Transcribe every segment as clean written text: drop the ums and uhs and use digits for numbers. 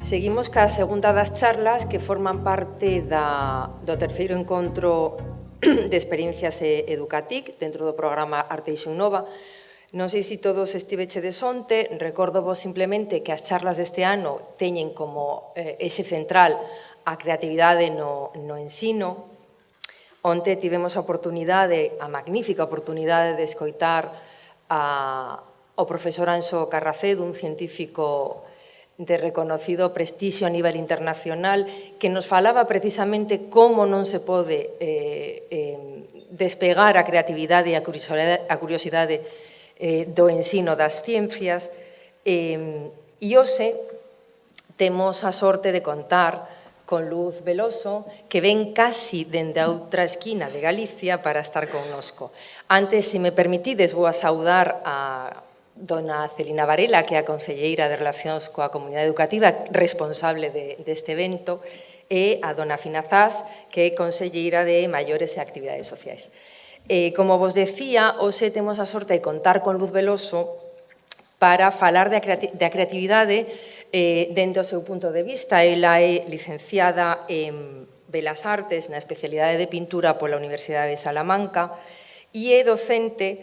Seguimos ca segunda das charlas que forman parte do terceiro encontro de experiencias Educatic dentro do programa Arteixo Nova. Non sei se todos estivechedes onte, recordo vos simplemente que as charlas deste ano teñen como exe central a creatividade no ensino. Onte tivemos a magnífica oportunidade de escoitar ao profesor Anxo Carracedo, un científico de reconocido prestixio a nivel internacional, que nos falaba precisamente como non se pode despegar a creatividade e a curiosidade do ensino das ciencias. E hoxe temos a sorte de contar con Luz Veloso, que ven casi dende a outra esquina de Galicia para estar connosco. Antes, se me permitides, vou a saudar a dona Celina Varela, que é a concelleira de Relacións coa Comunidade Educativa, responsable deste evento, e a dona Fina Zas, que é concelleira de Maiores e Actividades Sociais. Como vos decía, hoxe temos a sorte de contar con Luz Veloso para falar da creatividade dende o seu punto de vista. Ela é licenciada en Belas Artes na especialidade de pintura pola Universidade de Salamanca e é docente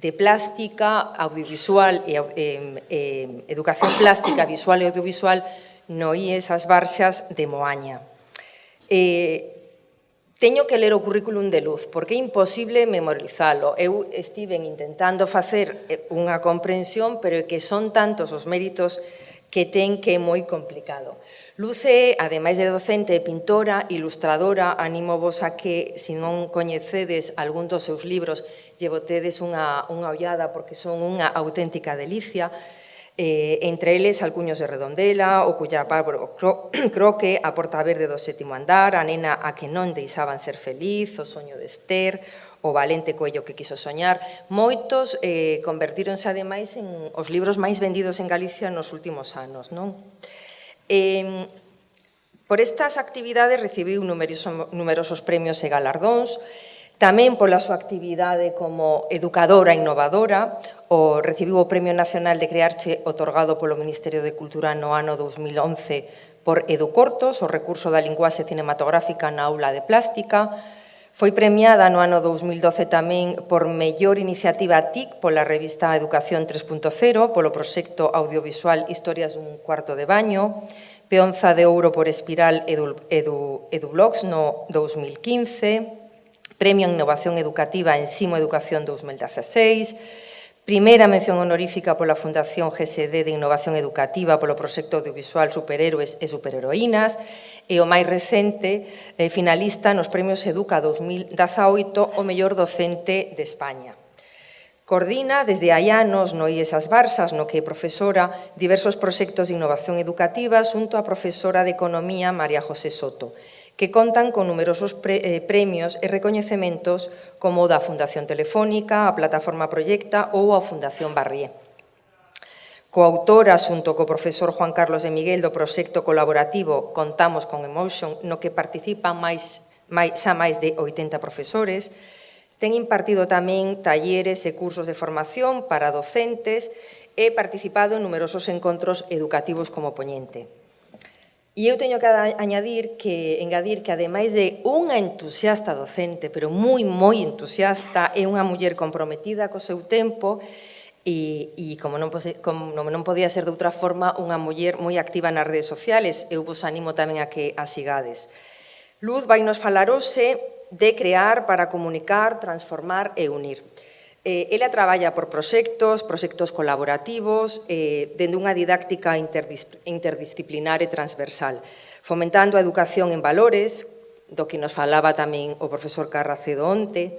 de plástica, audiovisual e educación plástica, visual e audiovisual no IES As Barxas de Moaña. Teño que ler o currículum de Luz, porque é imposible memorizalo. Eu estive intentando facer unha comprensión, pero é que son tantos os méritos que ten que é moi complicado. Luz é, ademais de docente, pintora, ilustradora. Animovos a que, se non coñecedes algún dos seus libros, lle botedes unha ollada, porque son unha auténtica delicia. Entre eles, Alcuños de Redondela, O Cullapabro Croque, A Porta Verde do sétimo andar, A nena a que non deixaban ser feliz, O soño de Esther, O valente coello que quiso soñar. Moitos convertíronse, ademais, en os libros máis vendidos en Galicia nos últimos anos, non? Por estas actividades recibiu numerosos premios e galardóns, tamén pola súa actividade como educadora innovadora. Recibiu o Premio Nacional de Crearche otorgado polo Ministerio de Cultura no ano 2011 por Educortos, o recurso da linguaxe cinematográfica na aula de plástica. Foi premiada no ano 2012 tamén por mellor iniciativa TIC pola revista Educación 3.0, polo proxecto audiovisual Historias dun cuarto de baño, Peonza de Ouro por Espiral Edublogs no 2015, Premio en Innovación Educativa Ensimo Educación 2016, primeira mención honorífica pola Fundación GSD de Innovación Educativa polo proxecto audiovisual Superhéroes e Superheroínas, e o máis recente, finalista nos Premios Educa 2018 o mellor docente de España. Coordina desde hai anos no IES As Barxas, no que é profesora, diversos proxectos de innovación educativa xunto á profesora de Economía María José Soto, que contan con numerosos premios e recoñecementos como o da Fundación Telefónica, a Plataforma Proyecta ou a Fundación Barrié. Coautora, xunto co profesor Juan Carlos de Miguel, do proxecto colaborativo Contamos con Emotion, no que participan xa máis de 80 profesores. Ten impartido tamén talleres e cursos de formación para docentes e participado en numerosos encontros educativos como poñente. E eu teño que engadir que, ademais de unha entusiasta docente, pero moi entusiasta, é unha muller comprometida co seu tempo e como non podía ser de outra forma, unha muller moi activa nas redes sociales. Eu vos animo tamén a que a sigades. Luz vai nos falar hoxe de crear para comunicar, transformar e unir. Ela traballa por proxectos colaborativos, dende unha didáctica interdisciplinar e transversal, fomentando a educación en valores, do que nos falaba tamén o profesor Carracedo onte,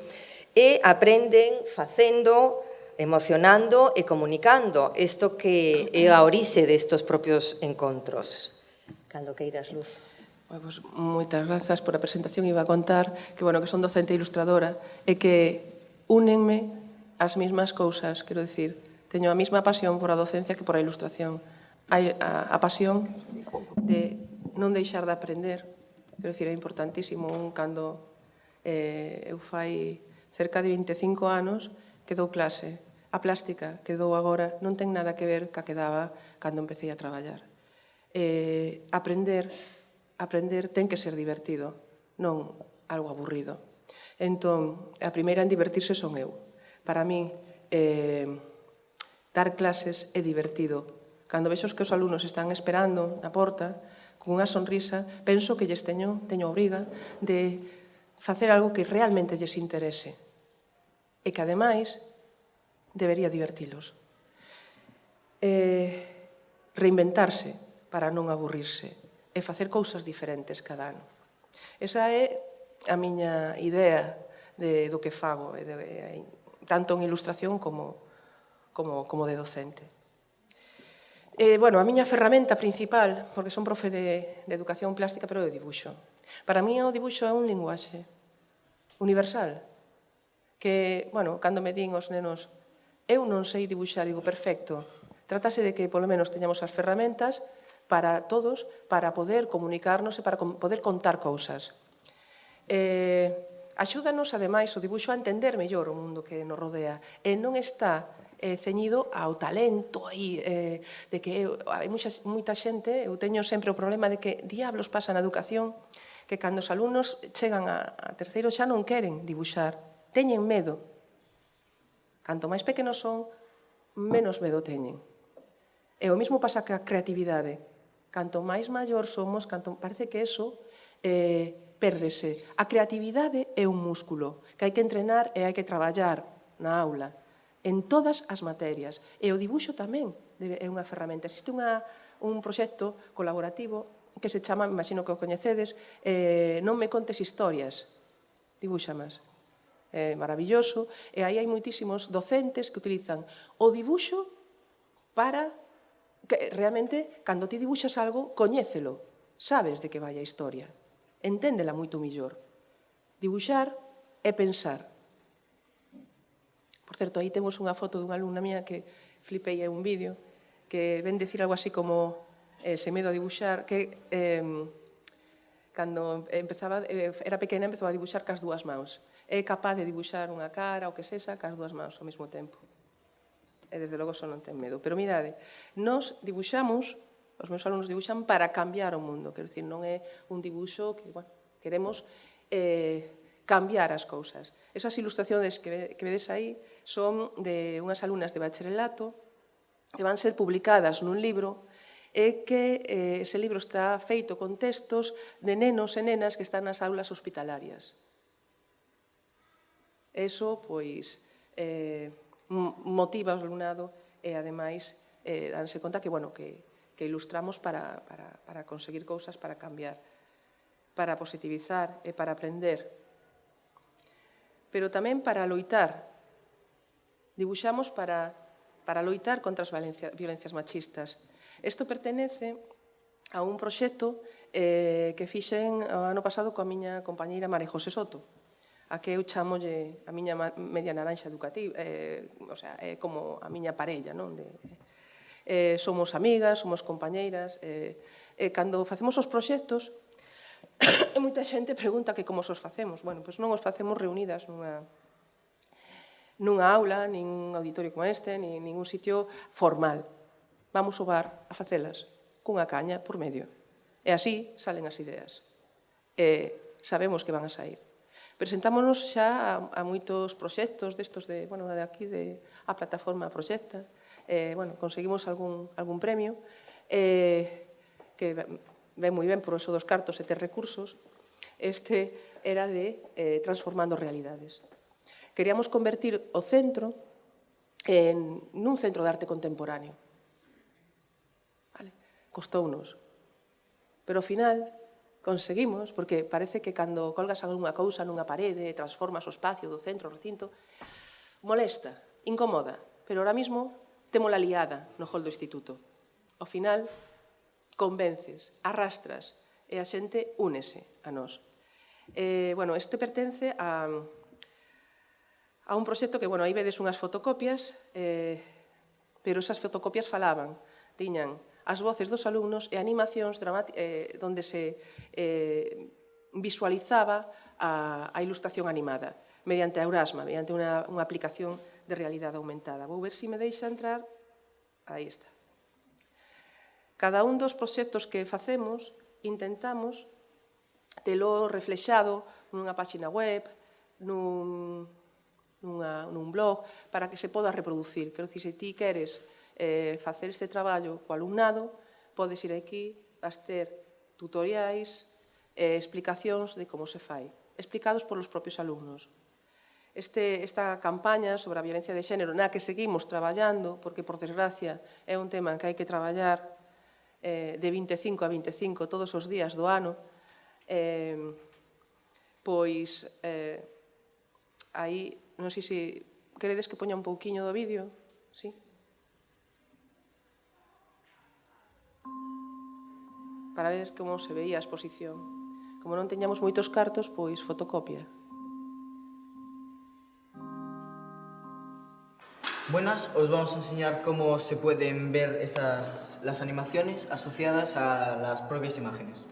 e aprenden facendo, emocionando e comunicando, isto que é a orixe destos propios encontros. Cando queiras, Luz. Pues, moitas grazas por a presentación. Iba a contar que son docente e ilustradora e que únenme as mesmas cousas, quero dicir, teño a mesma pasión por a docencia que por a ilustración. Hai a pasión de non deixar de aprender, quero dicir, é importantísimo. Cando eu fai cerca de 25 anos que dou clase, a plástica que dou agora non ten nada que ver ca que daba cando empecé a traballar. Aprender ten que ser divertido, non algo aburrido. Entón, a primeira en divertirse son eu. Para mí, dar clases é divertido. Cando vexo que os alumnos están esperando na porta, con unha sonrisa, penso que lles teño a obriga de facer algo que realmente lles interese e que, ademais, debería divertilos. Reinventarse para non aburrirse e facer cousas diferentes cada ano. Esa é a miña idea do que fago, tanto en ilustración como de docente. Bueno, a miña ferramenta principal, porque son profe de educación plástica, pero de dibuixo. Para mí o dibuixo é un linguaxe universal, que, bueno, cando me din os nenos, eu non sei dibuixar, digo, perfecto, trátase de que, polo menos, teñamos as ferramentas para todos, para poder comunicarnos e para poder contar cousas. Axúdanos, ademais, o dibuixo a entender mellor o mundo que nos rodea e non está ceñido ao talento aí, de que hai moita xente, eu teño sempre o problema de que diablos pasa na educación, que cando os alumnos chegan a terceiro xa non queren dibuixar, teñen medo. Canto máis pequenos son, menos medo teñen. E o mesmo pasa ca creatividade. Canto máis maior somos, parece que eso pérdese. A creatividade é un músculo que hai que entrenar e hai que traballar na aula, en todas as materias. E o dibuixo tamén é unha ferramenta. Existe un proxecto colaborativo que se chama, imagino que o coñecedes, Non me contes historias, dibúxamas. É maravilloso. E aí hai moitísimos docentes que utilizan o dibuixo para que realmente, cando ti dibuixas algo, coñécelo, sabes de que vai a historia, enténdela moito millor. Dibuixar é pensar. Por certo, aí temos unha foto dunha alumna mía que flipei un vídeo que ven decir algo así como ese medo a dibuixar, que cando era pequena empezou a dibuixar cas dúas mãos. É capaz de dibuixar unha cara ou que sexa cas dúas mãos ao mesmo tempo. E desde logo só non ten medo. Pero mirade, nós dibuixamos, os meus alumnos dibuixan para cambiar o mundo. Quero dicir, non é un dibuixo que, bueno, queremos cambiar as cousas. Esas ilustraciones que vedes aí son de unhas alumnas de bacharelato que van ser publicadas nun libro e que ese libro está feito con textos de nenos e nenas que están nas aulas hospitalarias. Eso, pois, motiva ao alumnado e, ademais, danse conta que, bueno, que ilustramos para conseguir cousas, para cambiar, para positivizar e para aprender. Pero tamén para loitar. Dibuixamos para loitar contra as violencias machistas. Isto pertenece a un proxecto que fixen o ano pasado coa miña compañeira María José Soto, a que eu chamolle a miña media naranxa educativa, o sea, é como a miña parella, non? Somos amigas, somos compañeiras, e cando facemos os proxectos, moita xente pregunta que como os facemos. Bueno, pois non os facemos reunidas nunha aula, nin un auditorio como este, nin ningún sitio formal. Vamos ao bar a facelas cunha caña por medio. E así salen as ideas. E sabemos que van a sair. Presentámonos xa a moitos proxectos destos de aquí, a plataforma Proxecta. Conseguimos algún premio que ven moi ben por eso dos cartos e ter recursos. Este era de Transformando Realidades. Queríamos convertir o centro nun centro de arte contemporáneo. Costounos. Pero ao final conseguimos, porque parece que cando colgas algunha cousa nunha parede, transformas o espacio do centro, o recinto, molesta, incomoda, pero ahora mismo témola liada no hall do instituto. Ao final, convences, arrastras, e a xente únese a nós. Este pertence a un proxecto que, aí vedes unhas fotocopias, pero esas fotocopias falaban, tiñan as voces dos alumnos e animacións onde se visualizaba a ilustración animada mediante a Eurasma, mediante unha aplicación de realidade aumentada. Vou ver se me deixa entrar. Aí está. Cada un dos proxectos que facemos intentamos telo reflexado nunha páxina web, nun blog, para que se poda reproducir. Quero dicir, se ti queres facer este traballo co alumnado, podes ir aquí, vas ter tutoriais e explicacións de como se fai, explicados polos propios alumnos. Esta campaña sobre a violencia de xénero na que seguimos traballando, porque, por desgracia, é un tema en que hai que traballar de 25 a 25 todos os días do ano, pois aí, non sei se queredes que poña un pouquiño do vídeo, sí? Para ver como se veía a exposición. Como non teñamos moitos cartos, pois fotocopia. Buenas, os vamos a enseñar cómo se pueden ver las animaciones asociadas a las propias imágenes.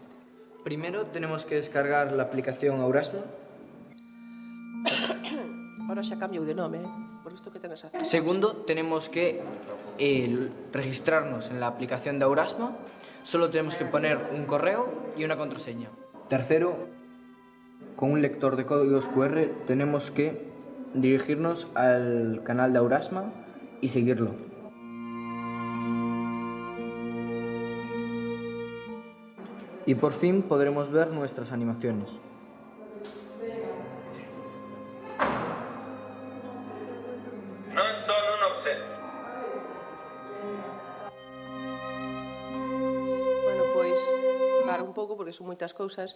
Primero tenemos que descargar la aplicación Aurasma. Ahora xa cambiou de nome, por isto que ten esa... Segundo, tenemos que registrarnos en la aplicación de Aurasma. Solo tenemos que poner un correo y una contraseña. Tercero, con un lector de códigos QR tenemos que dirigirnos al canal de Aurasma y seguirlo. Y por fin podremos ver nuestras animaciones. Non son un obxecto. Bueno, pois, para un pouco, porque son moitas cousas,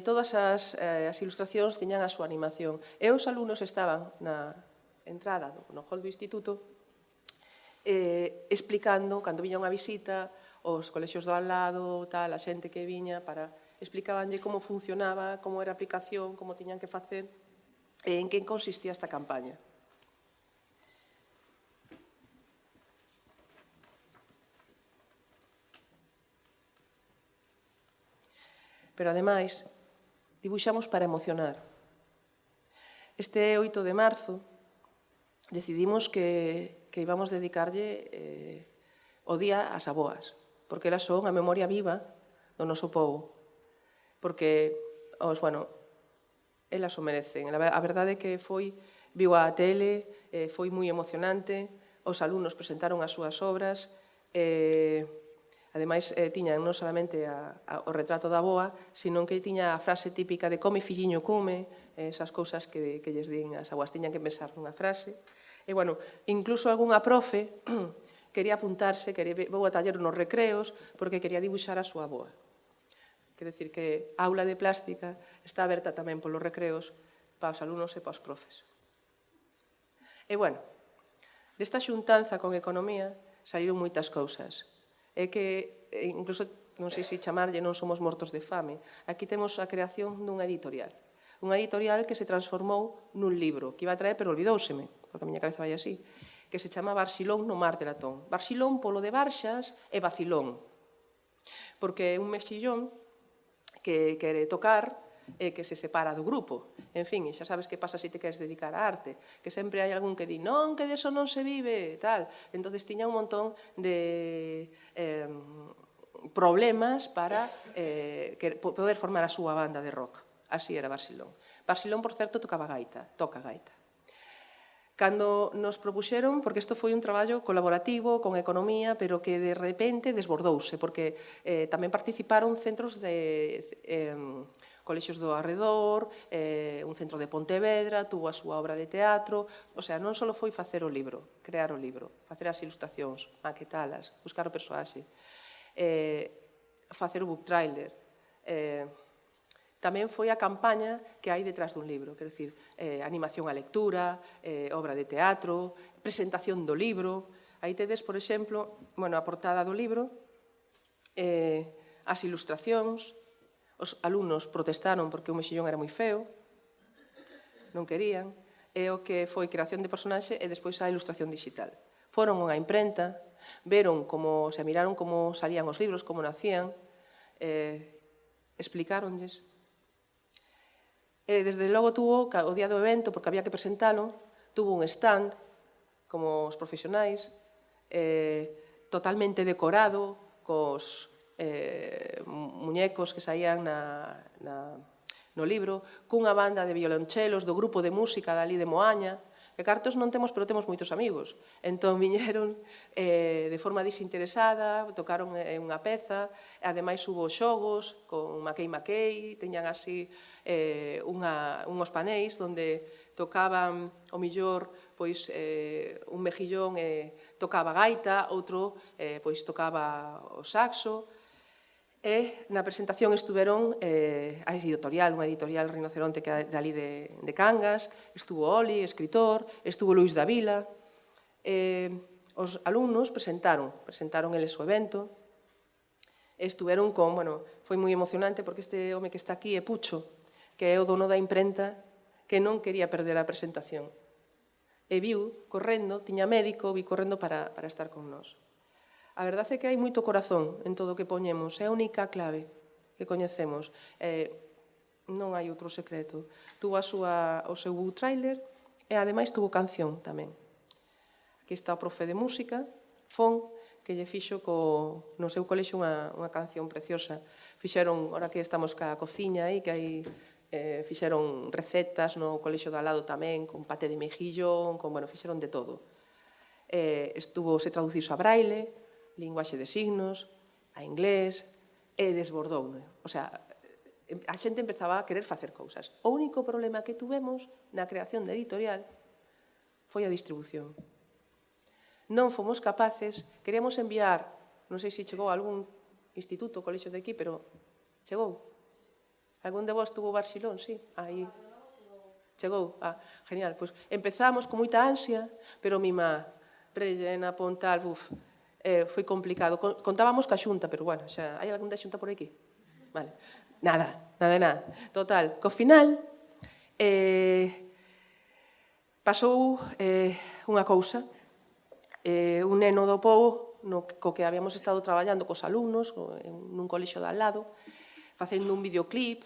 todas as ilustracións tiñan a súa animación. E os alumnos estaban na entrada no hall do instituto explicando, cando viña unha visita, os colexios do al lado, tal, a xente que viña, explicabanlle como funcionaba, como era a aplicación, como tiñan que facer, e en que consistía esta campaña. Pero, ademais, dibuixamos para emocionar. Este 8 de marzo decidimos que íbamos dedicarlle o día ás aboas, porque elas son a memoria viva do noso povo. Porque, elas o merecen. A verdade é que viu a tele, foi moi emocionante, os alumnos presentaron as súas obras, ademais, tiñan non solamente o retrato da avoa, sino que tiña a frase típica de come filliño come, esas cousas que lles din as avoas, tiñan que pensar nunha frase. E, incluso algunha profe quería apuntarse, vou a taller nos recreos, porque quería dibuixar a súa avoa. Quero dicir que a aula de plástica está aberta tamén polos recreos para os alumnos e para os profes. E, desta xuntanza con economía saíron moitas cousas. É que, incluso, non sei se chamarlle, non somos mortos de fame. Aquí temos a creación dunha editorial. Unha editorial que se transformou nun libro, que iba a traer, pero olvidóuseme, porque a miña cabeza vai así, que se chama Barxilón no mar de latón. Barxilón polo de Barxas e Vacilón, porque é un mexillón que quere tocar e que se separa do grupo. En fin, xa sabes que pasa se te queres dedicar á arte, que sempre hai algún que di non, que deso non se vive, tal. Entón, tiña un montón de problemas para poder formar a súa banda de rock. Así era Barxilón. Barxilón, por certo, toca gaita. Cando nos propuxeron, porque isto foi un traballo colaborativo con economía, pero que de repente desbordouse, porque tamén participaron centros de colexios do arredor, un centro de Pontevedra, tuvo a súa obra de teatro, o sea, non só foi facer o libro, crear o libro, facer as ilustracións, maquetalas, buscar o persoaxe, facer o book trailer, tamén foi a campaña que hai detrás dun libro, quero dicir, animación á lectura, obra de teatro, presentación do libro. Aí tedes, por exemplo, a portada do libro, as ilustracións. Os alumnos protestaron porque o mexillón era moi feo, non querían, e o que foi creación de personaxe e despois a ilustración digital. Foron unha imprenta, miraron como salían os libros, como nacían, explicáronlles. E desde logo tuvo, o día do evento, porque había que presentalo, tuvo un stand, como os profesionais, totalmente decorado, cos muñecos que saían no libro, cunha banda de violonchelos do grupo de música dali de Moaña, que cartos non temos, pero temos moitos amigos. Entón, viñeron de forma desinteresada, tocaron unha peza, e ademais hubo xogos con Maquei, teñan así unhos paneis onde tocaban, o millor, pois, un mejillón tocaba gaita, outro pois tocaba o saxo, e na presentación estuveron a editorial, unha editorial Rinoceronte que é dali de Cangas, estuvo Oli, escritor, estuvo Luís Davila, os alumnos presentaron eles o evento, e estuveron con, bueno, foi moi emocionante porque este home que está aquí é Pucho, que é o dono da imprenta, que non quería perder a presentación. E viu correndo, tiña médico, vi correndo para estar con nós. A verdade é que hai moito corazón en todo o que poñemos, é a única clave que coñecemos. Non hai outro secreto. Tuvo o seu trailer e ademais tuvo canción tamén. Aquí está o profe de música, Fon, que lle fixo no seu colexo unha canción preciosa. Fixeron, ahora que estamos ca cociña aí, que aí fixeron recetas no colexo de al lado tamén, con paté de mejillón, fixeron de todo. Se traduciu a braille, linguaxe de signos, a inglés, e desbordou. O sea, a xente empezaba a querer facer cousas. O único problema que tuvemos na creación da editorial foi a distribución. Non fomos capaces, queríamos enviar, non sei se chegou a algún instituto, colexo de aquí, pero chegou. Algún de vos tuvo Barcelona? Sí, aí. Chegou. Genial. Pois empezamos con moita ansia, pero mi má, rellena, pontal, foi complicado. Contábamos ca xunta, pero bueno, xa hai algún da xunta por aquí? Vale. Nada. Total, co final pasou unha cousa. Un neno do pobo co que habíamos estado traballando cos alumnos nun colexo de al lado, facendo un videoclip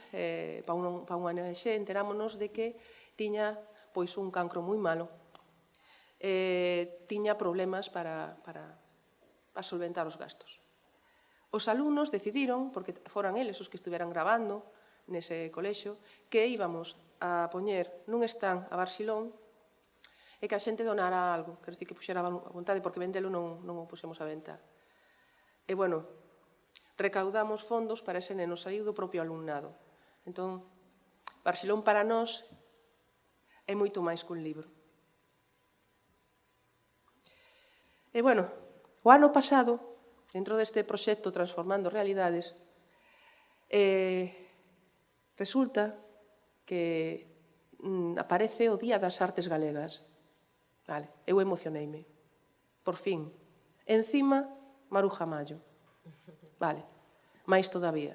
para unha ONG, enterámonos de que tiña pois un cancro moi malo. Tiña problemas para solventar os gastos. Os alumnos decidiron, porque foran eles os que estuveran grabando nese colexo, que íbamos a poñer nun stand a Barcelona e que a xente donara algo, quer dizer que puxera a vontade, porque vendelo non o puxemos a venta. E, bueno, recaudamos fondos para ese neno, saiu do propio alumnado. Entón, Barcelona para nós é moito máis que un libro. E, bueno, o ano pasado, dentro deste proxecto Transformando Realidades, resulta que aparece o Día das Artes Galegas. Vale, eu emocioneime. Por fin. Encima, Maruja Mallo. Vale, máis todavía.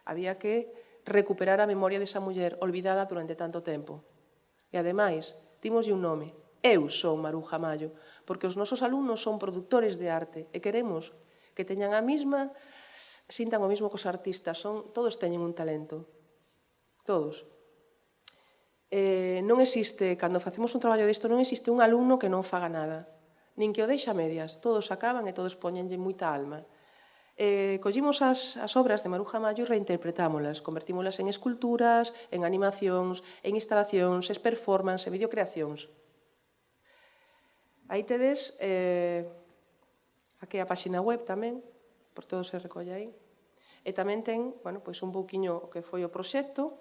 Había que recuperar a memoria desa muller olvidada durante tanto tempo. E, ademais, dimoslle un nome. Eu son Maruja Mallo, porque os nosos alumnos son produtores de arte e queremos que teñan a mesma, sintan o mesmo cos artistas, todos teñen un talento. Todos. Non existe, cando facemos un traballo disto, non existe un alumno que non faga nada, nin que o deixa a medias, todos acaban e todos poñenlle moita alma. Collimos as obras de Maruja Mallo e reinterpretámolas, convertímolas en esculturas, en animacións, en instalacións, en performance, en videocreacións. Aí tedes aquí a páxina web tamén, por todo se recolle aí. E tamén ten, un pouquiño o que foi o proxecto,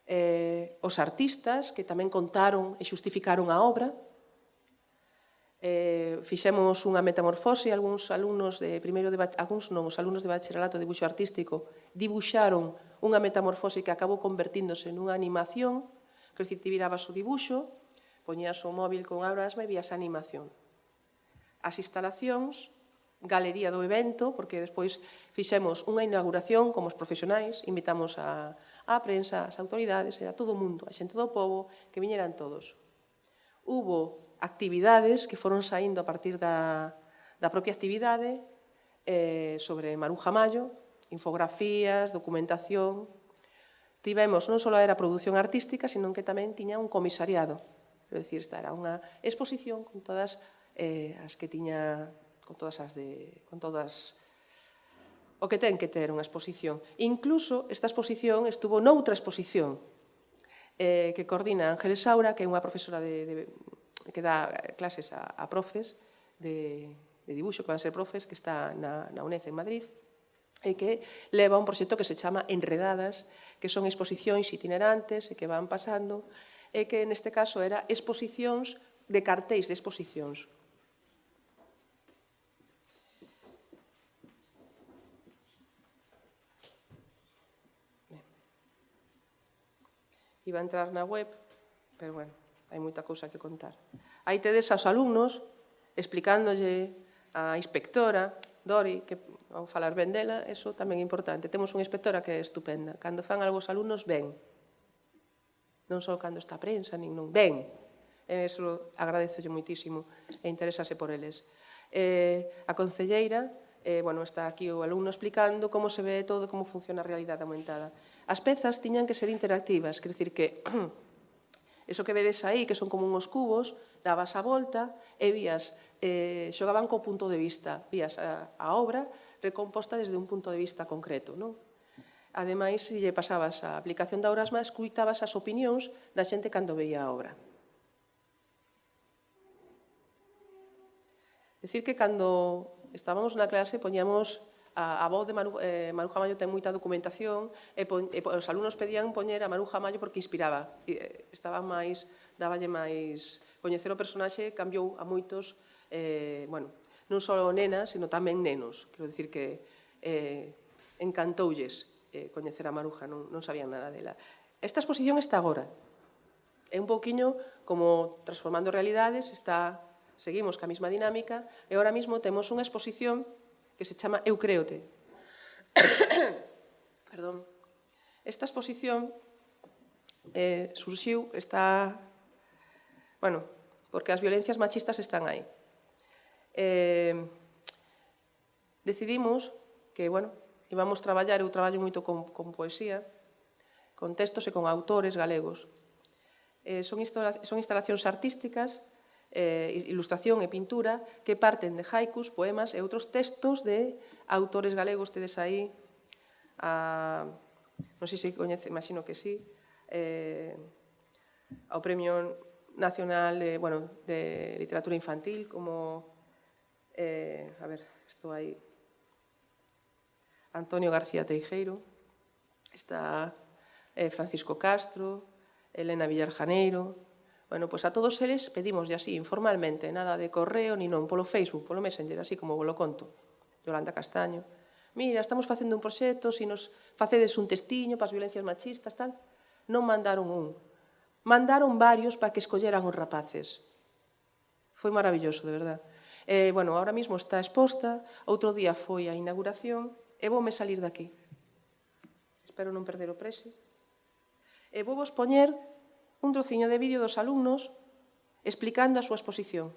os artistas que tamén contaron e xustificaron a obra. Fixemos unha metamorfose, algúns alumnos de primeiro de os alumnos de bacharelato de dibuixo artístico dibuixaron unha metamorfose que acabou convertíndose nunha animación, que ti virabas o dibuixo, poñías o móvil con Aurasma e vías a animación. As instalacións, galería do evento, porque despois fixemos unha inauguración como os profesionais, invitamos a prensa, as autoridades, a todo o mundo, a xente do pobo, que viñeran todos. Hubo actividades que foron saindo a partir da propia actividade sobre Maruja Mallo, infografías, documentación. Tivemos, non só era produción artística, sino que tamén tiña un comisariado. É dicir, esta era unha exposición con todas as que tiña o que ten que ter unha exposición. Incluso esta exposición estuvo noutra exposición que coordina Ángeles Saura, que é unha profesora que dá clases a profes de dibuixo, que van ser profes, que está na UNED en Madrid, e que leva un proxecto que se chama Enredadas, que son exposicións itinerantes e que van pasando, e que neste caso era exposicións de cartéis de exposicións. Iba a entrar na web, pero, bueno, hai moita cousa que contar. Aí tedes aos alumnos explicándolle a inspectora, Dori, que vamos falar ben dela, eso tamén é importante. Temos unha inspectora que é estupenda. Cando fan algo os alumnos, ven. Non só cando está a prensa, nin non, ven. E eso agradezolle moitísimo e interésase por eles. A concelleira, está aquí o alumno explicando como se ve todo, como funciona a realidade aumentada. As pezas tiñan que ser interactivas, quer dicir que eso que vedes aí, que son como uns cubos, dabas a volta e vías, xogaban co punto de vista, vías a obra recomposta desde un punto de vista concreto, non? Ademais, se lle pasabas a aplicación da Aurasma, escuitabas as opinións da xente cando veía a obra. Decir que cando estábamos na clase poñíamos a voz de Maruja Mallo, ten moita documentación, e os alumnos pedían poñer a Maruja Mallo porque inspiraba. Estaba máis, dáballe máis... Coñecer o personaxe cambiou a moitos, non só nenas, sino tamén nenos. Quero dicir que encantoulles coñecer a Maruja, non sabían nada dela. Esta exposición está agora. É un pouquiño como transformando realidades, seguimos ca mesma dinámica, e ahora mesmo temos unha exposición que se chama Eu Créote. Perdón. Esta exposición surxiu, porque as violencias machistas están aí. Decidimos que, íbamos traballar, eu traballo moito con poesía, con textos e con autores galegos. Son instalacións artísticas, ilustración e pintura que parten de haikus, poemas e outros textos de autores galegos. Tedes aí, non sei se coñece, imagino que sí, ao Premio Nacional de Literatura Infantil, como, estou aí, Antonio García Teijeiro, está Francisco Castro, Elena Villar Janeiro. Pois a todos eles pedimos así, informalmente, nada de correo, ni non, polo Facebook, polo Messenger, así como vos lo conto. Yolanda Castaño. Mira, estamos facendo un proxecto, se nos facedes un testiño para as violencias machistas, tal. Non mandaron un. Mandaron varios para que escolleran os rapaces. Foi maravilloso, de verdad. Ahora mesmo está exposta, outro día foi a inauguración, e voume salir daqui. Espero non perder o prese. E vou vos poñer un trociño de vídeo dos alumnos explicando a súa exposición.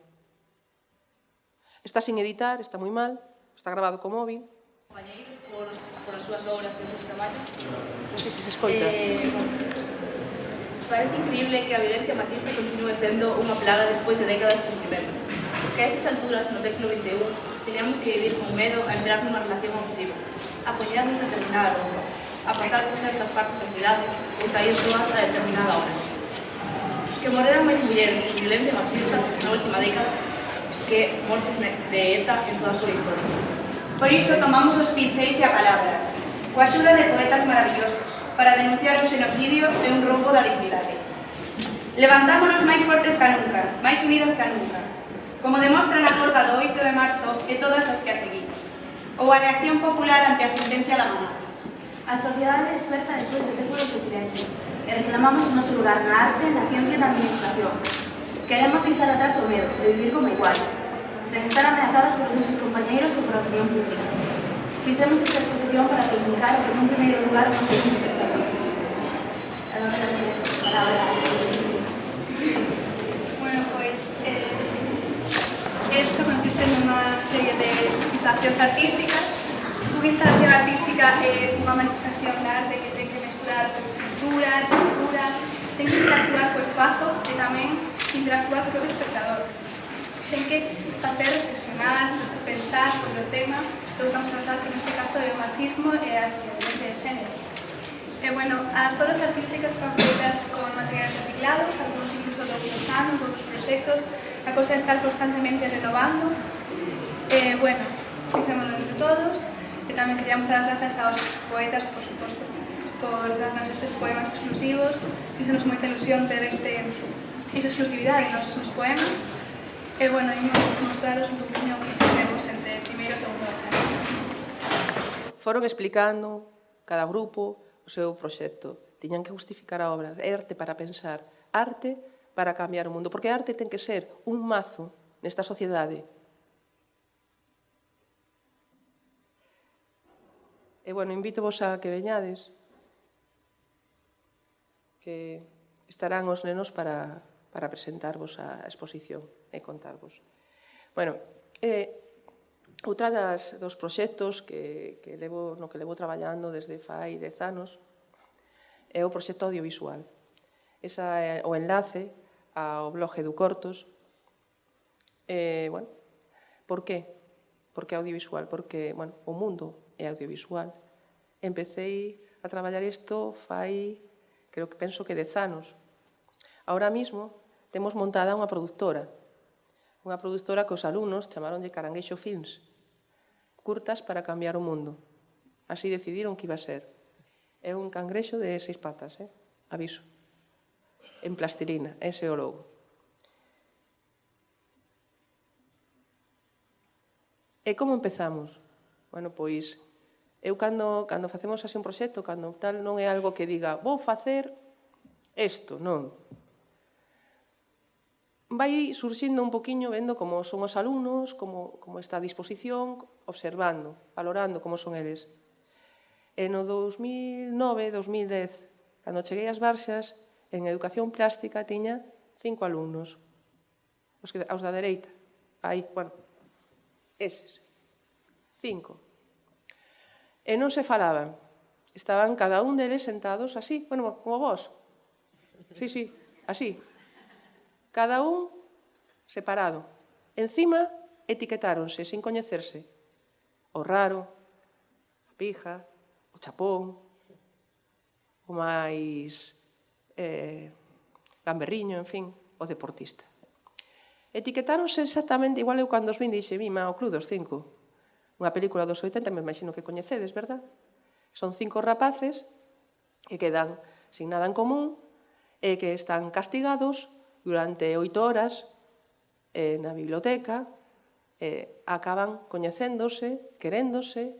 Está sin editar, está moi mal, está grabado co móvil. Compañeiros, por as súas obras e os seus traballos. Non sei se se escoita. Parece increíble que a violencia machista continúe sendo unha plaga despois de décadas de sufrimento. Que a estas alturas, no século XXI, teníamos que vivir con medo a entrar nunha relación abusiva, a poñernos a determinada roupa, a pasar por certas partes da cidade ou sair soas a determinada hora. Que morreran máis mulleres por violencia machista na última década que mortes de ETA en toda a súa historia. Por iso tomamos os pincéis e a palabra, coa axuda de poetas maravillosos, para denunciar un xenocidio e un roubo da dignidade. Levantámonos máis fortes que nunca, máis unidas que nunca, como demostra na folga do 8 de marzo e todas as que a seguimos, ou a reacción popular ante a sentencia da mamá. A sociedade desperta despois de séculos de silencio e reclamamos o noso lugar na arte, na ciencia e na administración. Queremos deixar atrás o medo de vivir como iguales, sen estar ameazadas por os nosos compañeiros ou por a opinión pública. Fixemos esta exposición para comunicar que en primeiro lugar non podemos ter perdido. Isto consiste nunha serie de instalacións artísticas. Unha instalación artística é unha manifestación de arte que ten que mesturar escultura, escultura, ten que interactuar co espazo e tamén interactuar co espectador. Ten que facer reflexionar, pensar, tema, todos vamos a notar que neste caso é o machismo e as violencias de xénero. Bueno, as obras artísticas están feitas con materiais reciclados, algunos incluso de outros anos, outros proxectos, a cosa de estar constantemente renovando. Bueno, fixémoslo entre todos, e tamén queríamos dar as grazas aos poetas, por suposto, por darnos estes poemas exclusivos. Fíxenos moita ilusión ter esa exclusividade nos poemas. E, bueno, imos mostraros un poquinho o que fixemos entre primeiro e segundo bacharelato. Foron explicando cada grupo o seu proxecto. Tiñan que justificar a obra. É arte para pensar, arte para cambiar o mundo, porque a arte ten que ser un mazo nesta sociedade. E, bueno, invito-vos a que veñades, que estarán os nenos para presentarvos a exposición e contarvos. Bueno, outra dos proxectos no que levo traballando desde fai 10 anos é o proxecto audiovisual. Esa é o enlace ao blog Educortos. Bueno, por qué? Por que audiovisual? Porque, bueno, o mundo é audiovisual. Empecé a traballar isto fai, penso que 10 anos. Ahora mismo temos montada unha productora que os alumnos chamaronlle Caranguexo Films, curtas para cambiar o mundo. Así decidiron que iba a ser. É un cangrexo de 6 patas, aviso. En plastilina, ese é o logo. E como empezamos? Bueno, pois, eu cando facemos así un proxecto, cando tal, non é algo que diga vou facer isto, non. Vai surxindo un poquinho vendo como son os alumnos, como está a disposición, observando, valorando como son eles. E no 2009-2010, cando cheguei ás Barxas, en Educación Plástica tiña 5 alumnos. Os da dereita. Aí, bueno, eses. 5. E non se falaban. Estaban cada un deles sentados así, bueno, como vos. Sí, así. Cada un separado. Encima, etiquetáronse, sin coñecerse. O raro, a pija, o chapón, o máis gamberriño, en fin, o deportista. Etiquetáronse exactamente igual eu cando os vin dixe, mima, o Club dos 5. Unha película dos 80, me imagino que coñecedes, verdad? Son 5 rapaces que quedan sin nada en común e que están castigados durante 8 horas na biblioteca, acaban coñecéndose, queréndose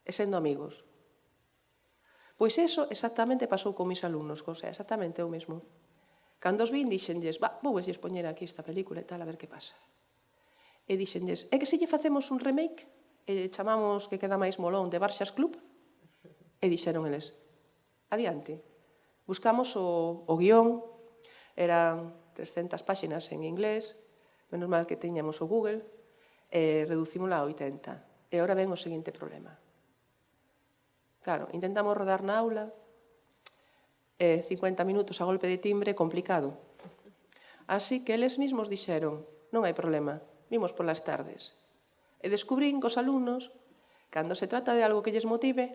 e sendo amigos. Pois eso exactamente pasou con mis alumnos, exactamente o mesmo. Cando os vin, dixenlles, voulles poñer aquí esta película e tal, a ver que pasa. E dixenlles, é que se lle facemos un remake, e chamamos que queda máis molón de Barxas Club, e dixeron eles, adiante. Buscamos o guión, eran 300 páxinas en inglés, menos mal que teñamos o Google, e reducímola a 80. E agora ven o seguinte problema. Claro, intentamos rodar na aula, 50 minutos a golpe de timbre, complicado. Así que eles mesmos dixeron, non hai problema, vimos polas tardes. E descubrín que os alumnos, cando se trata de algo que lles motive,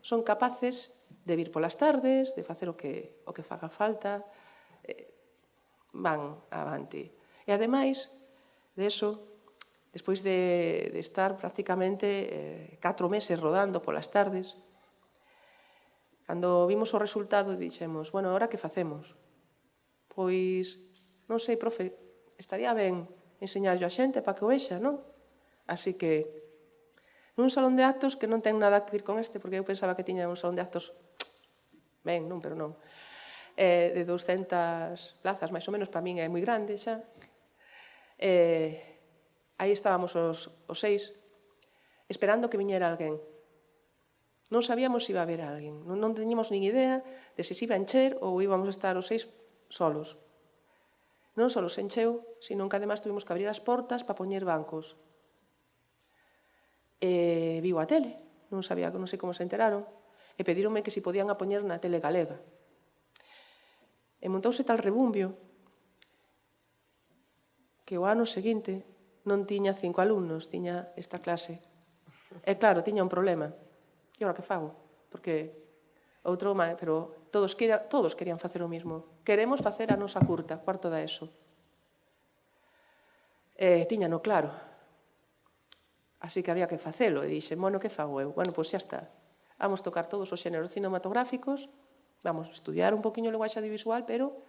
son capaces de vir polas tardes, de facer o que faga falta, van avante. E, ademais, de eso, despois de estar prácticamente 4 meses rodando polas tardes, cando vimos o resultado, dixemos, bueno, ahora que facemos? Pois, non sei, profe, estaría ben enseñarlo a xente para que o vexa, non? Así que, nun salón de actos que non ten nada que ver con este, porque eu pensaba que tiña un salón de actos, ben, non, pero non, de 200 plazas, máis ou menos, para min é moi grande xa. Aí estábamos os 6, esperando que viñera alguén. Non sabíamos se iba a haber alguén, non teñíamos nin idea de se iba a encher ou íbamos a estar os 6 solos. Non só se encheu, sino que además tuvimos que abrir as portas para poñer bancos. Viu a tele, non sei como se enteraron, e pedíronme que se podían a poñer na tele galega. E montouse tal rebumbio que o ano seguinte non tiña 5 alumnos, tiña esta clase E claro, tiña un problema. E agora que fago? Porque outro, pero todos querían facer o mismo. Queremos facer a nosa curta, cuarto da ESO. Tiñano claro. Así que había que facelo. E dixe, bueno, que fago eu? Bueno, pois xa está. Vamos tocar todos os xéneros cinematográficos, vamos estudiar un poquinho o lenguaxe audiovisual, pero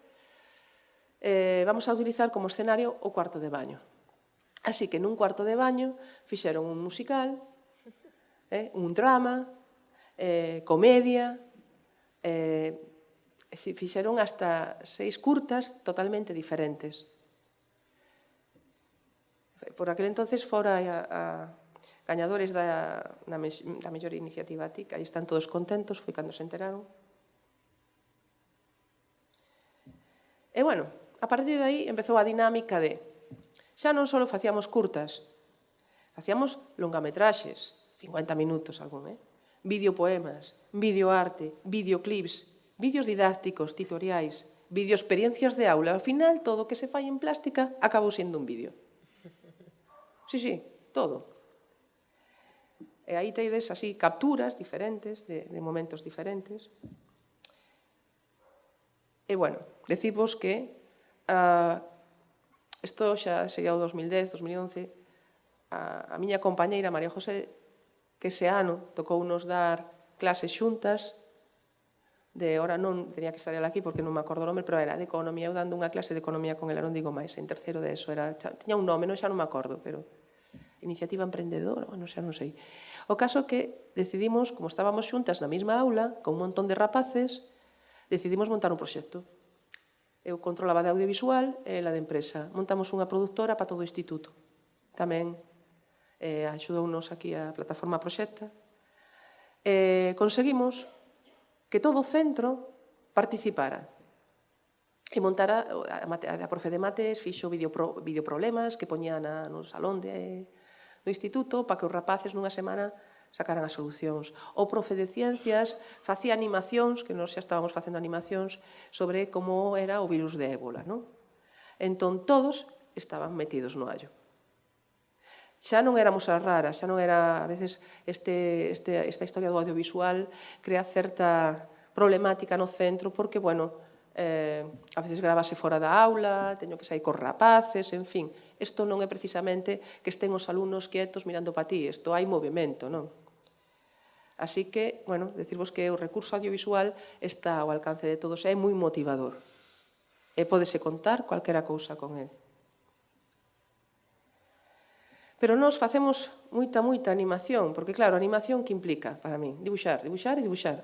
vamos a utilizar como escenario o cuarto de baño. Así que nun cuarto de baño fixeron un musical, un drama, comedia, fixeron hasta 6 curtas totalmente diferentes. Por aquel entonces fora a gañadores da mellor iniciativa TIC, aí están todos contentos, foi cando se enteraron. E, bueno, a partir de aí empezou a dinámica de xa non só facíamos curtas, facíamos longametraxes, 50 minutos algún, videopoemas, videoarte, videoclips, vídeos didácticos, tutoriais, videoexperiencias de aula. Ao final, todo o que se fai en plástica acabou sendo un vídeo. Sí, todo. E aí tedes así capturas diferentes de momentos diferentes. E, bueno, decirvos que isto xa sería o 2010, 2011, a miña compañeira María José, que ese ano tocounos dar clases xuntas, ahora non tenía que estar ela aquí porque non me acordo o nome, pero era de economía, eu dando unha clase de economía con ela, non digo máis, en terceiro de eso, tiña un nome, xa non me acordo, pero iniciativa emprendedora, bueno, xa non sei. O caso que decidimos, como estábamos xuntas na mesma aula, con un montón de rapaces, decidimos montar un proxecto. Eu controlaba de audiovisual e ela de empresa. Montamos unha productora para todo o instituto. Tamén axudounos aquí a plataforma Proxecta. Conseguimos que todo o centro participara. E montara, a profe de mates fixo videoproblemas que poñía no salón do instituto para que os rapaces nunha semana sacaran as solucións. O profe de ciencias facía animacións, que nós xa estábamos facendo animacións, sobre como era o virus de ébola, non? Entón, todos estaban metidos no allo. Xa non éramos as raras, xa non era, a veces, esta historia do audiovisual crea certa problemática no centro, porque, bueno, a veces gravase fora da aula, teño que sair cos rapaces, en fin. Isto non é precisamente que estén os alumnos quietos mirando para ti, isto hai movimento, non? Así que, bueno, decirvos que o recurso audiovisual está ao alcance de todos, é moi motivador. E pódese contar cualquera cousa con ele. Pero nós facemos moita animación, porque, claro, a animación que implica para mí? Dibuixar e dibuixar.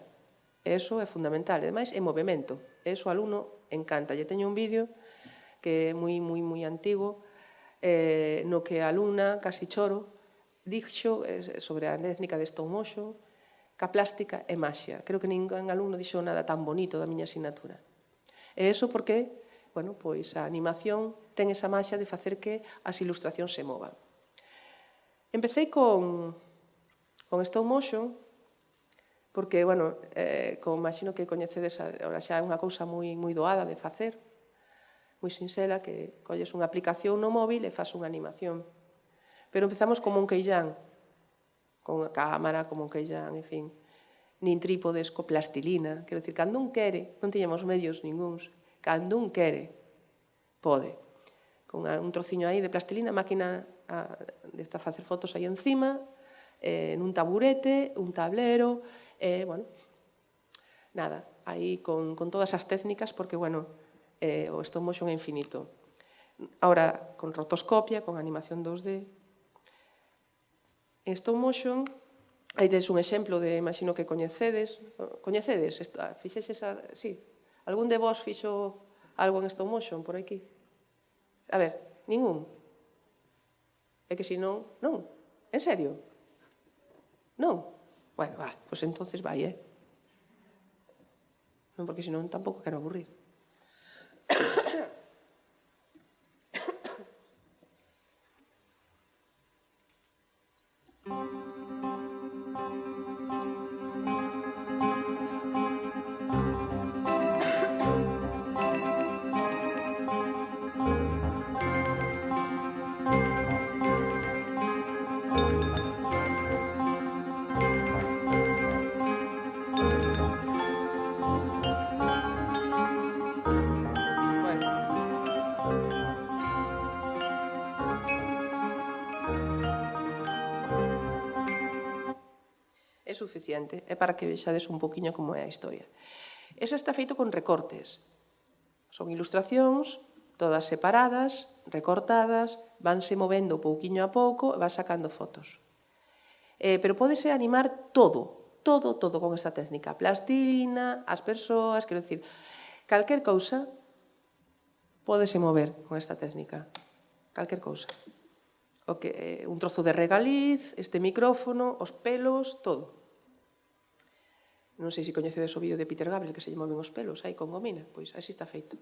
Eso é fundamental, ademais é movimento. Eso ao alumno encanta. Lle teño un vídeo que é moi antigo, no que a alumna, casi choro, dixo sobre a técnica de stop motion, que a plástica é maxia. Creo que ningún alumno dixo nada tan bonito da miña asignatura. E iso porque, bueno, pois a animación ten esa maxia de facer que as ilustracións se movan. Empecé con stop motion, porque, bueno, como imagino que coñecedes, ahora xa é unha cousa moi doada de facer, moi sinxela, que colles unha aplicación no móvil e faz unha animación. Pero empezamos como un queillán, con a cámara, como un queillán, en fin, nin trípodes, co plastilina, quero dicir, cando un quere, non tiñamos medios ningúns, cando un quere, pode. Con un trociño aí de plastilina, máquina de facer fotos aí encima, nun taburete, un tablero, bueno, nada, aí con todas as técnicas, porque, bueno, o stop motion é infinito. Ahora, con rotoscopia, con animación 2D. En stop motion, aí tedes un exemplo de, imagino que coñecedes, fixeses, sí, algún de vos fixo algo en stop motion por aquí? A ver, ningún? É que se non, non, en serio? Non? Bueno, pois entonces vai, Non, porque senón tampouco quero aburrir. É suficiente, é para que vexades un poquinho como é a historia. Esa está feito con recortes. Son ilustracións, todas separadas, recortadas, vanse movendo pouquiño a pouco e vas sacando fotos. Pero pódese animar todo con esta técnica. A plastilina, as persoas, quero dicir, calquer cousa pódese mover con esta técnica. Calquer cousa. Un trozo de regaliz, este micrófono, os pelos, todo. Non sei se coñecedes o vídeo de Peter Gabriel que se lle moven os pelos aí con gomina, pois así está feito.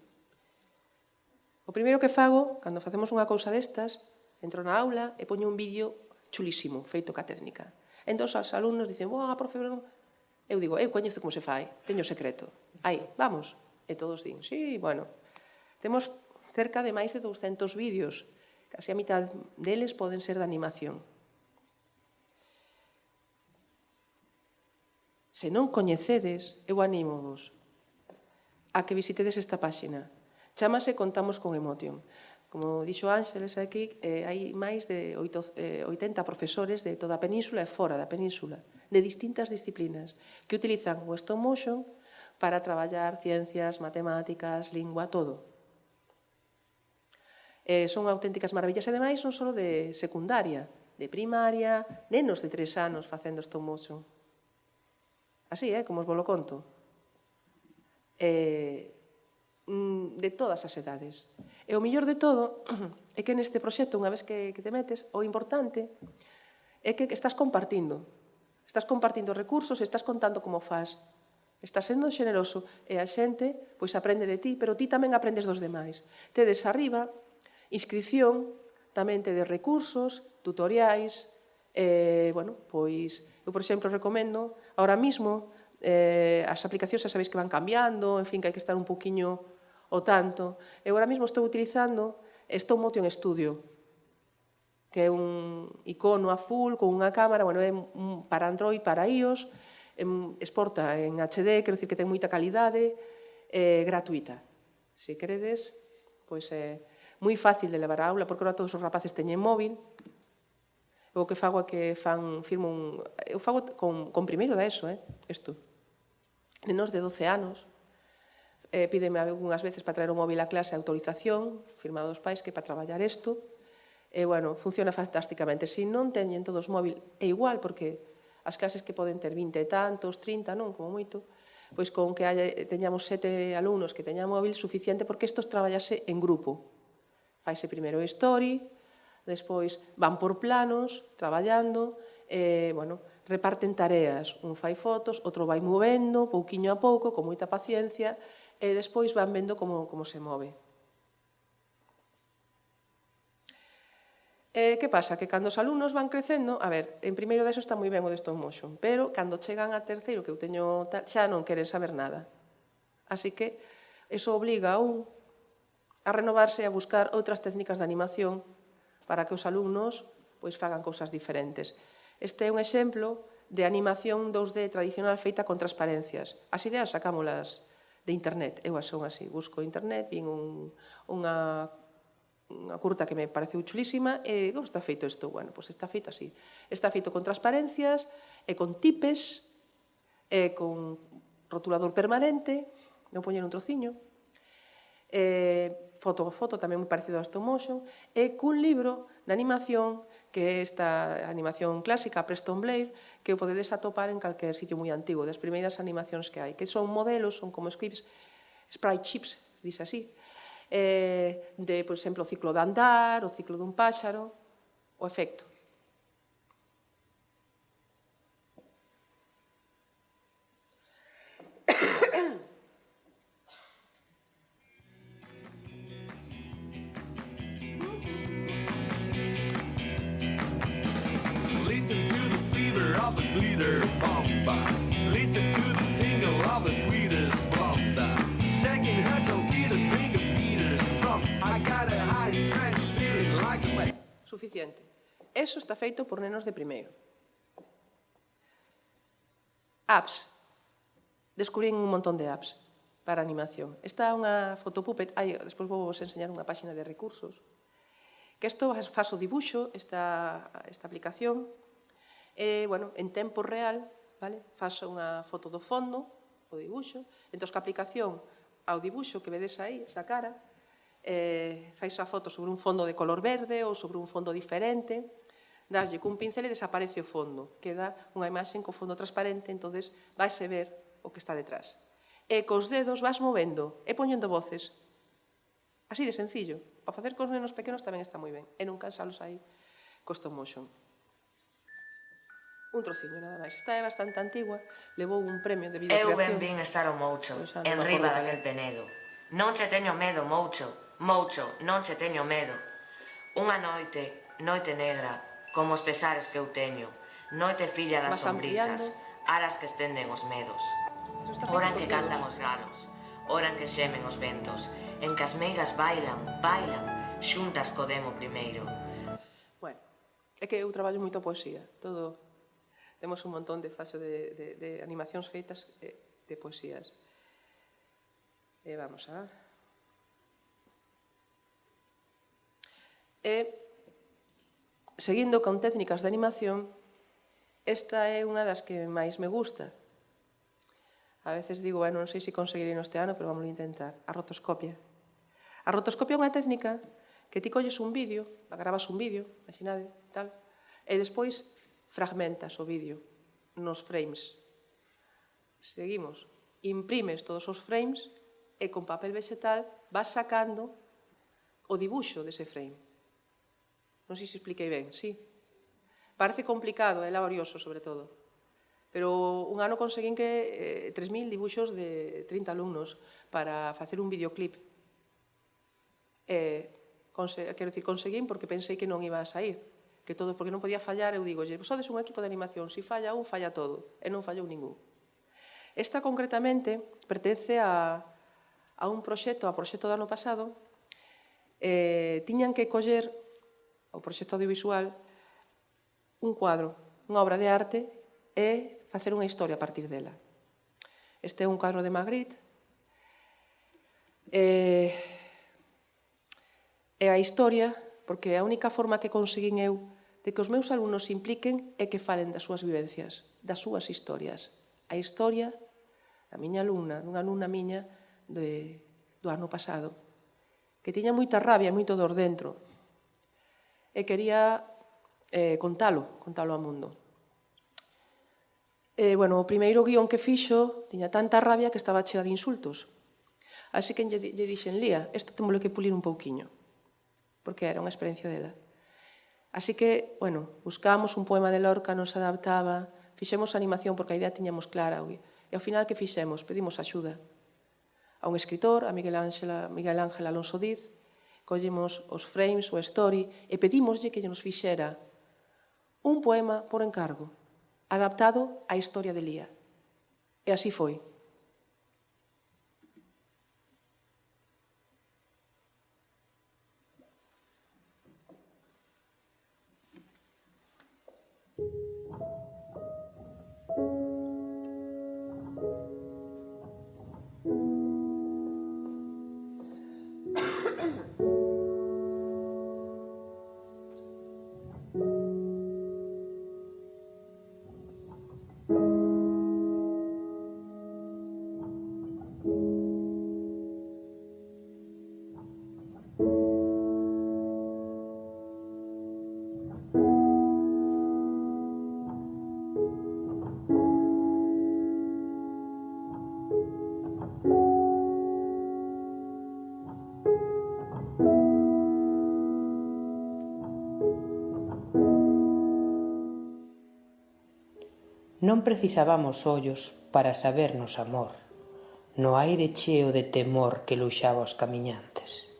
O primeiro que fago, cando facemos unha cousa destas, entro na aula e poño un vídeo chulísimo, feito ca técnica. Entón os alumnos dicen, profe, eu digo, eu coñezo como se fai, teño secreto. Aí, vamos. E todos din, sí, bueno. Temos cerca de máis de 200 vídeos. Casi a mitad deles poden ser de animación. Se non coñecedes, eu anímovos a que visitedes esta páxina. Chámase Contamos con Emotion. Como dixo Ángeles aquí, hai máis de 80 profesores de toda a península e fora da península, de distintas disciplinas, que utilizan o stop motion para traballar ciencias, matemáticas, lingua, todo. Son auténticas maravillas, e ademais non só de secundaria, de primaria, nenos de 3 anos facendo stop motion. Así, como os vos lo conto. De todas as edades. E o mellor de todo é que neste proxecto, unha vez que te metes, o importante é que estás compartindo. Estás compartindo recursos e estás contando como faz. Estás sendo xeneroso e a xente pois aprende de ti, pero ti tamén aprendes dos demais. Tedes arriba inscripción, tamén tedes recursos, tutoriais, pois, eu, por exemplo, recomendo, ahora mismo, as aplicacións xa sabéis que van cambiando, en fin, que hai que estar un poquinho o tanto. Eu ahora mismo estou utilizando Stop Motion Studio, que é un icono azul con unha cámara, é para Android, para iOS, exporta en HD, quero dicir que ten moita calidade, gratuita. Se queredes, pois é moi fácil de levar a aula, porque ahora todos os rapaces teñen móvil. O que fago é que eu fago con primeiro da ESO, isto. Nenos de 12 anos, pídeme algunhas veces para traer o móvil a clase a autorización, firmado dos pais, que para traballar isto, e, funciona fantásticamente. Se non teñen todos móvil, é igual, porque as clases que poden ter 20 e tantos, 30, non, como moito, pois con que teñamos 7 alumnos que teñan móvil, suficiente, porque estos traballase en grupo. Faise primeiro story, despois van por planos, traballando, reparten tareas. Un fai fotos, outro vai movendo, pouquiño a pouco, con moita paciencia, e despois van vendo como se move. Que pasa? Que cando os alumnos van crecendo, en primeiro deso está moi ben o de stop motion, pero cando chegan a terceiro, que eu teño xa non queren saber nada. Así que eso obliga a un a renovarse e a buscar outras técnicas de animación para que os alumnos fagan cousas diferentes. Este é un exemplo de animación 2D tradicional feita con transparencias. As ideas sacámolas de internet. Eu son así, busco internet, vin unha curta que me pareceu chulísima e como está feito isto? Pois está feito así. Está feito con transparencias e con tipes e con rotulador permanente. Vou poñer un trociño. Foto tamén moi parecido a stop motion, e cun libro de animación, que é esta animación clásica, Preston Blair, que o podedes atopar en calquer sitio moi antigo, das primeiras animacións que hai, que son modelos, son como scripts, sprite chips, dice así, de, por exemplo, o ciclo de andar, o ciclo dun páxaro, o efecto. Suficiente. Eso está feito por nenos de primeiro. Apps. Descubrín un montón de apps para animación. Esta é unha fotopuppet, despois vou vos enseñar unha páxina de recursos, que isto faz o dibuixo, esta aplicación, en tempo real, vale? Faz unha foto do fondo, o dibuixo, entón que a aplicación ao dibuixo que vedes aí, esa cara, fais a foto sobre un fondo de color verde ou sobre un fondo diferente, daslle cun pincel e desaparece o fondo, queda unha imaxe co fondo transparente, entonces vaise ver o que está detrás. E cos dedos vas movendo e poñendo voces. Así de sencillo. Para facer cos nenos pequenos tamén está moi ben. E non cansalos aí co stop motion. Un trociño, nada máis. Esta é bastante antigua, levou un premio de videocreación. Eu ben vin estar o Moucho, en riba daquel penedo. Non che teño medo, Moucho. Moucho, non che teño medo. Unha noite, noite negra, como os pesares que eu teño. Noite filla das sombrisas, alas que estenden os medos. Ora en que cantan os galos, ora en que xemen os ventos, en que as meigas bailan, bailan, xuntas co demo primeiro. Bueno, é que eu traballo moito a poesía, todo... Temos un montón de faxo de animacións feitas de poesías. E vamos a... E, seguindo con técnicas de animación, esta é unha das que máis me gusta. A veces digo, bueno, non sei se conseguirei este ano, pero vamos a intentar. A rotoscopia. A rotoscopia é unha técnica que ti colles un vídeo, gravas un vídeo, imaginade, tal, e despois fragmentas o vídeo nos frames. Seguimos. Imprimes todos os frames e con papel vegetal vas sacando o dibuixo dese frame. Non sei se expliquei ben, sí. Parece complicado, é laborioso, sobre todo. Pero un ano conseguín que 3.000 dibuixos de 30 alumnos para facer un videoclip. Quero dicir, conseguín porque pensei que non iba a sair, que todo, porque non podía fallar, eu digo, sodes un equipo de animación, se falla un, falla todo, e non fallou ningún. Esta, concretamente, pertence a un proxecto, do ano pasado, tiñan que coller, o proxecto audiovisual, un cuadro, unha obra de arte, e facer unha historia a partir dela. Este é un cuadro de Magritte, e a historia, porque a única forma que conseguín eu de que os meus alumnos se impliquen é que falen das súas vivencias, das súas historias. A historia da miña alumna, dunha alumna miña do ano pasado, que tiña moita rabia e moito dor dentro, e quería contalo ao mundo. Bueno, o primeiro guión que fixo tiña tanta rabia que estaba chea de insultos. Así que lle dixen, Lía, isto témolo que pulir un pouquiño, porque era unha experiencia dela. Así que, bueno, buscábamos un poema de Lorca, nos adaptaba, fixemos animación porque a idea tiñamos clara, e ao final que fixemos? Pedimos axuda a un escritor, a Miguel Ángel Alonso Diz, collemos os frames, o story, e pedímoslle que nos fixera un poema por encargo, adaptado á historia de Lía. E así foi. Non precisabamos ollos para sabernos amor, no aire cheo de temor que luxaba os camiñantes.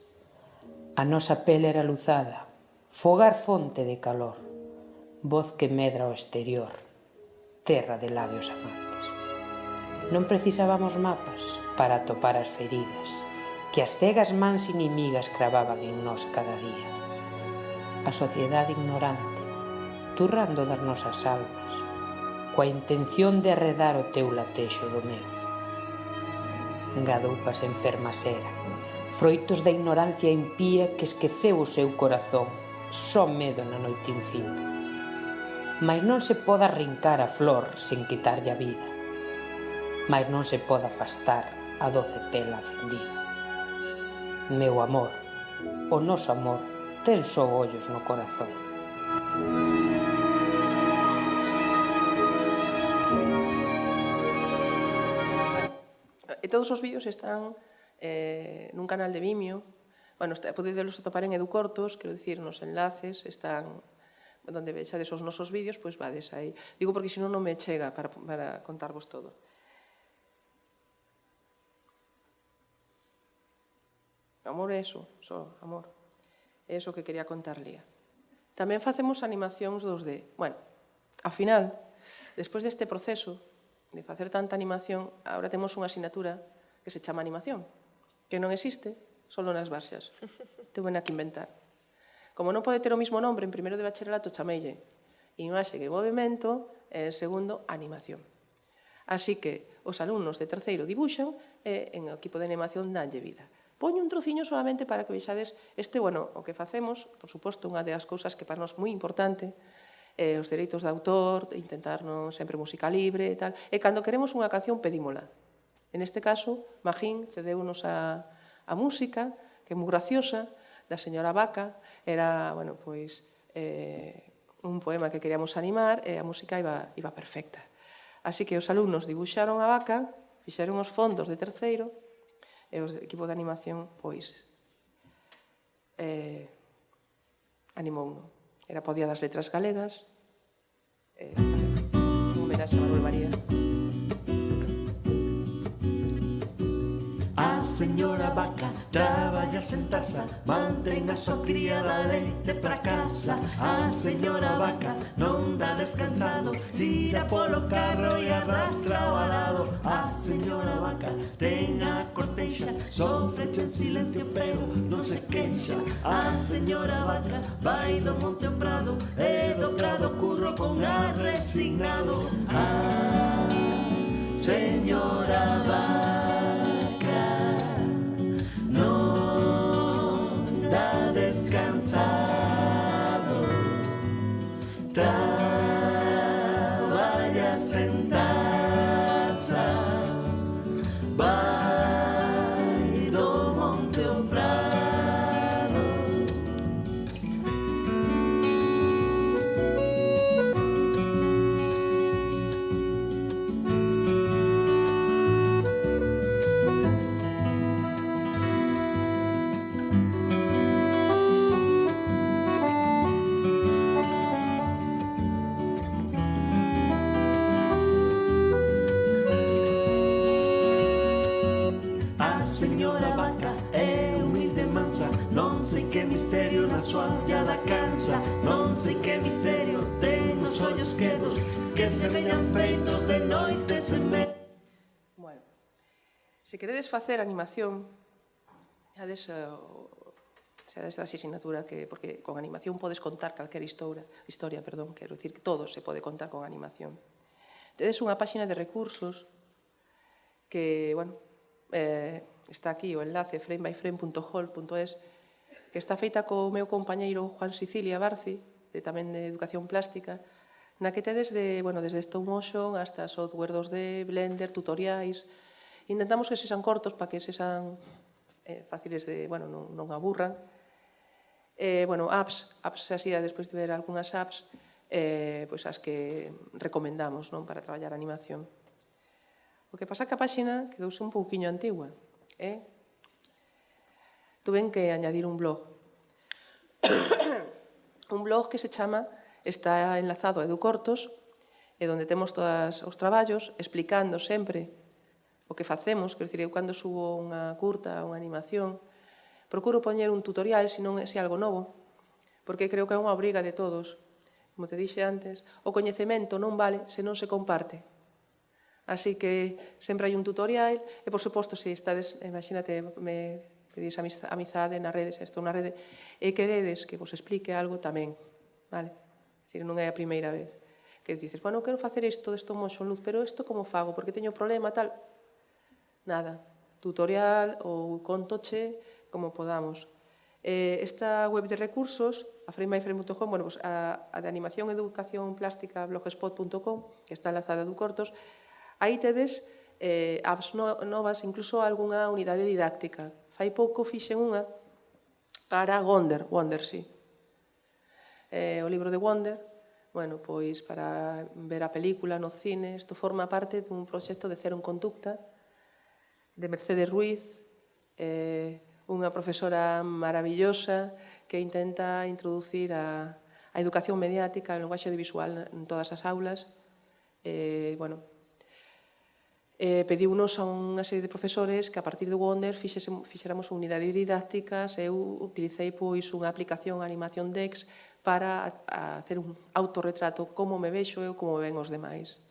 A nosa pele era luzada, fogar fonte de calor, voz que medra ao exterior, terra de labios amantes. Non precisábamos mapas para atopar as feridas que as cegas mans inimigas cravaban en nós cada día. A sociedade ignorante, turrando das nosas almas, coa intención de arredar o teu latexo do meu. Gadoupas enfermas eran, froitos da ignorancia impía que esqueceu o seu corazón, só medo na noite infinda. Mais non se pode arrincar a flor sen quitarlle a vida. Mais non se pode afastar a doce pela acendida. Meu amor, o noso amor, ten só ollos no corazón. E todos os vídeos están nun canal de Vimeo. Bueno, podedelos atopar en Educortos, quero dicir, nos enlaces, están onde vexades os nosos vídeos, pois vades aí. Digo porque senón non me chega para contarvos todo. Amor é eso, só amor. É eso que quería contarle. Tamén facemos animacións 2D. Bueno, ao final, despois deste proceso de facer tanta animación, agora temos unha asignatura que se chama animación, que non existe, solo nas Baixas. Tuve que inventar. Como non pode ter o mesmo nombre, en primeiro de bacharelato chameille imaxe e movimento, e en segundo, animación. Así que os alumnos de terceiro dibuixan e en o equipo de animación danlle vida. Poño un trociño solamente para que vexades o que facemos, por suposto, unha das cousas que para nós moi importante, os dereitos de autor, intentarnos sempre música libre e tal, e cando queremos unha canción pedímola. En este caso, Magín cedeunos a música, que é moi graciosa, da señora Vaca, era, un poema que queríamos animar e a música iba perfecta. Así que os alumnos dibuixaron a vaca, fixeron os fondos de terceiro, e o equipo de animación, animouno. Era pa o Día das Letras Galegas, un homenaxe a Manuel María. A señora vaca traballa sen taza, mantén a súa cría da leite pra casa. A señora vaca non dá descansado, tira polo carro e arrastra o arado. A señora vaca ten a corteixa, sofreche en silencio pero non se queixa. A señora vaca vai do monte ao prado, e do prado curro con ar resignado. A señora vaca descansado, traballa sen taza, vai do monte ao prado. Que misterio na súa ollada cansa, non sei que misterio ten os ollos quedos que se veñan feitos de noite sen me... Bueno, se queredes facer animación, xades esta asignatura porque con animación podes contar calquera historia, quero dicir que todo se pode contar con animación. Tedes unha páxina de recursos que, está aquí o enlace framebyframe.hall.es, que está feita co meu compañeiro Juan Sicilia Barci, tamén de Educación Plástica, na que tedes desde stop motion hasta software 2D, Blender, tutoriais. Intentamos que sexan cortos para que sexan fáciles de, non aburran. Apps así, despois de ver algunhas apps, as que recomendamos para traballar a animación. O que pasa que a páxina quedouse un pouquiño antigua, tuven que añadir un blog. Un blog que está enlazado a Educortos, e onde temos todos os traballos explicando sempre o que facemos. Quero dicir, eu cando subo unha curta, unha animación, procuro poñer un tutorial, se non é algo novo, porque creo que é unha obriga de todos. Como te dixe antes, o coñecemento non vale se non se comparte. Así que sempre hai un tutorial, e por suposto, se estades, imagínate, pedís amizade na rede, se estou na rede, e queredes que vos explique algo tamén, vale? Dicir, non é a primeira vez que dices, quero facer isto desto motion luz, pero isto como fago, porque teño problema, tal. Nada, tutorial ou contoche como podamos. Esta web de recursos a framemyframe.com, bueno, pues a de animación e educación plástica blogspot.com, que está enlazada do Cortos, aí tedes apps novas, incluso algunha unidade didáctica. Fai pouco fixen unha para Wonder, sí. O libro de Wonder, bueno, pois para ver a película no cine, isto forma parte dun proxecto de Cero en Conducta, de Mercedes Ruiz, unha profesora maravillosa que intenta introducir a educación mediática, o lenguaxe visual en todas as aulas. Pediunos a unha serie de profesores que a partir de Wonder fixéramos unidades didácticas. Eu utilicei pois unha aplicación, a animación Dex, para hacer un autorretrato, como me vexo eu, como ven os demais.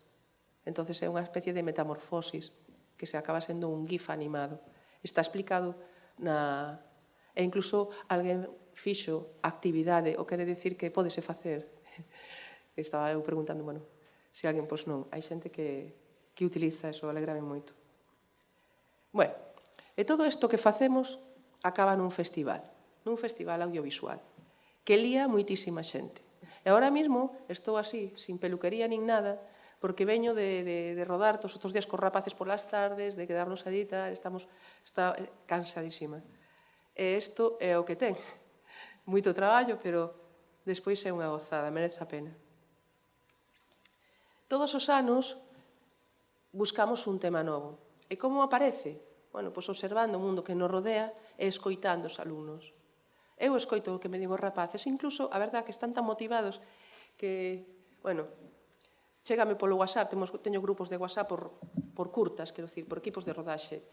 Entón é unha especie de metamorfosis que se acaba sendo un GIF animado. Está explicado e incluso alguén fixo actividade, o quere dicir que pódese facer. Estaba eu preguntando, bueno, se alguén, pois non, hai xente que utiliza eso, alegrame moito. Bueno, e todo isto que facemos acaba nun festival audiovisual, que lía moitísima xente. E agora mesmo estou así, sin peluquería nin nada, porque veño de rodar todos os días cos rapaces polas tardes, de quedarnos a editar, está cansadísima. E isto é o que ten. Moito traballo, pero despois é unha gozada, merece a pena. Todos os anos buscamos un tema novo. E como aparece? Bueno, pois observando o mundo que nos rodea e escoitando os alumnos. Eu escoito o que me digo os rapaces, incluso, a verdad, que están tan motivados que, bueno, chégame polo WhatsApp, teño grupos de WhatsApp por curtas, quero dicir, por equipos de rodaxe.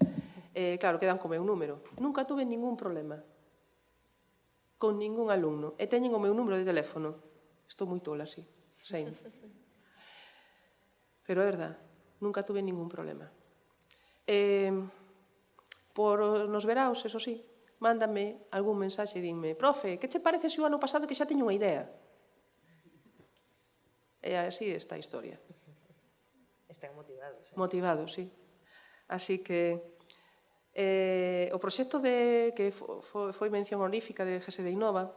Claro, quedan co meu número. Nunca tuve ningún problema con ningún alumno. E teñen o meu número de teléfono. Estou moi tola, así. Pero é verdad, nunca tuve ningún problema. Nos veraos, eso sí, mándame algún mensaxe e dime: profe, que che parece se o ano pasado que xa teño unha idea? E así está a historia. Están motivados. Motivados, sí. Así que o proxecto que foi mención honorífica de GSD Innova,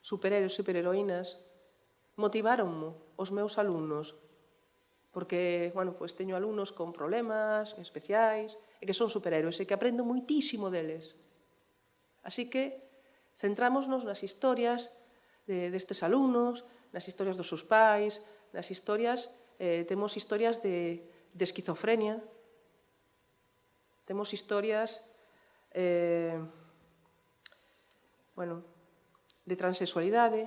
superhéroes e superheroínas, motiváronme os meus alumnos, porque, bueno, pois teño alumnos con problemas especiais e que son superhéroes e que aprendo moitísimo deles. Así que centrámonos nas historias destes alumnos, nas historias dos seus pais, nas historias, temos historias de esquizofrenia, temos historias de transexualidade,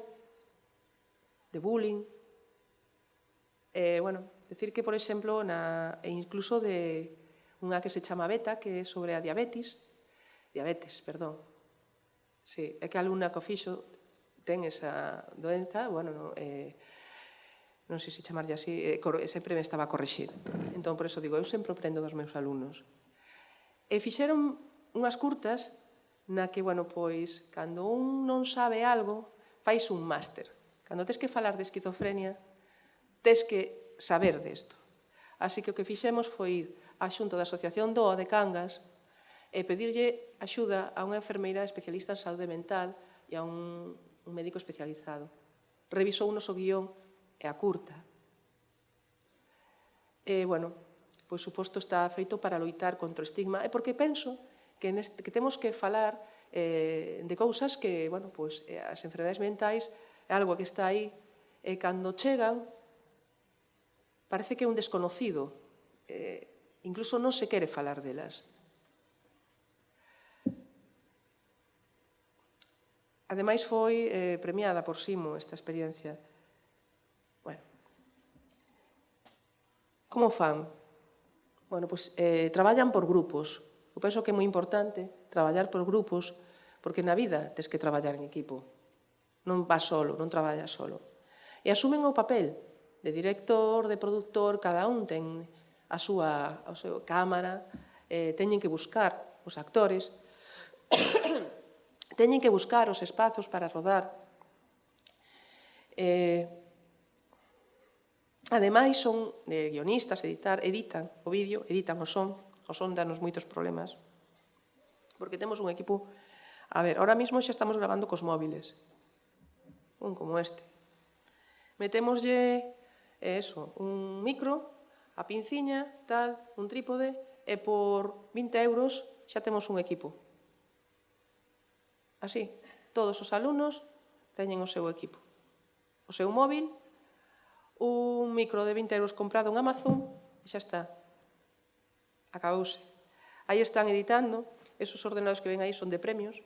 de bullying, decir que, por exemplo, incluso de unha que se chama Beta, que é sobre a diabetes, sí, é que a alumna que o fixo ten esa doenza, non sei se chamarlle así, sempre me estaba a corrixir. Entón, por eso digo, eu sempre aprendo dos meus alumnos. E fixeron unhas curtas na que, pois, cando un non sabe algo, fais un máster. Cando tes que falar de esquizofrenia, tes que saber desto. Así que o que fixemos foi ir á xunta da Asociación DOA de Cangas e pedirlle axuda a unha enfermeira especialista en saúde mental e a un médico especializado. Revisou o noso guión e a curta. E, pois, suposto, está feito para loitar contra o estigma, e porque penso que temos que falar de cousas que, pois, as enfermedades mentais é algo que está aí, e cando chegan, parece que é un desconocido, incluso non se quere falar delas. Ademais, foi premiada por Simo esta experiencia. Como fan? Pois traballan por grupos. Eu penso que é moi importante traballar por grupos, porque na vida tes que traballar en equipo. Non vas solo, non traballas solo. E asumen o papel de director, de productor, cada un ten a súa cámara, teñen que buscar os actores, teñen que buscar os espazos para rodar. Ademais, son guionistas, editan o vídeo, editan o son danos moitos problemas, porque temos un equipo... A ver, ahora mesmo xa estamos grabando cos móviles. un como este. Metémoslle un micro, a pinciña, tal, un trípode, e por 20 euros xa temos un equipo. Así, todos os alumnos teñen o seu equipo. O seu móvil, un micro de 20 euros comprado en Amazon, e xa está. Acabouse. Aí están editando, esos ordenados que ven aí son de premios,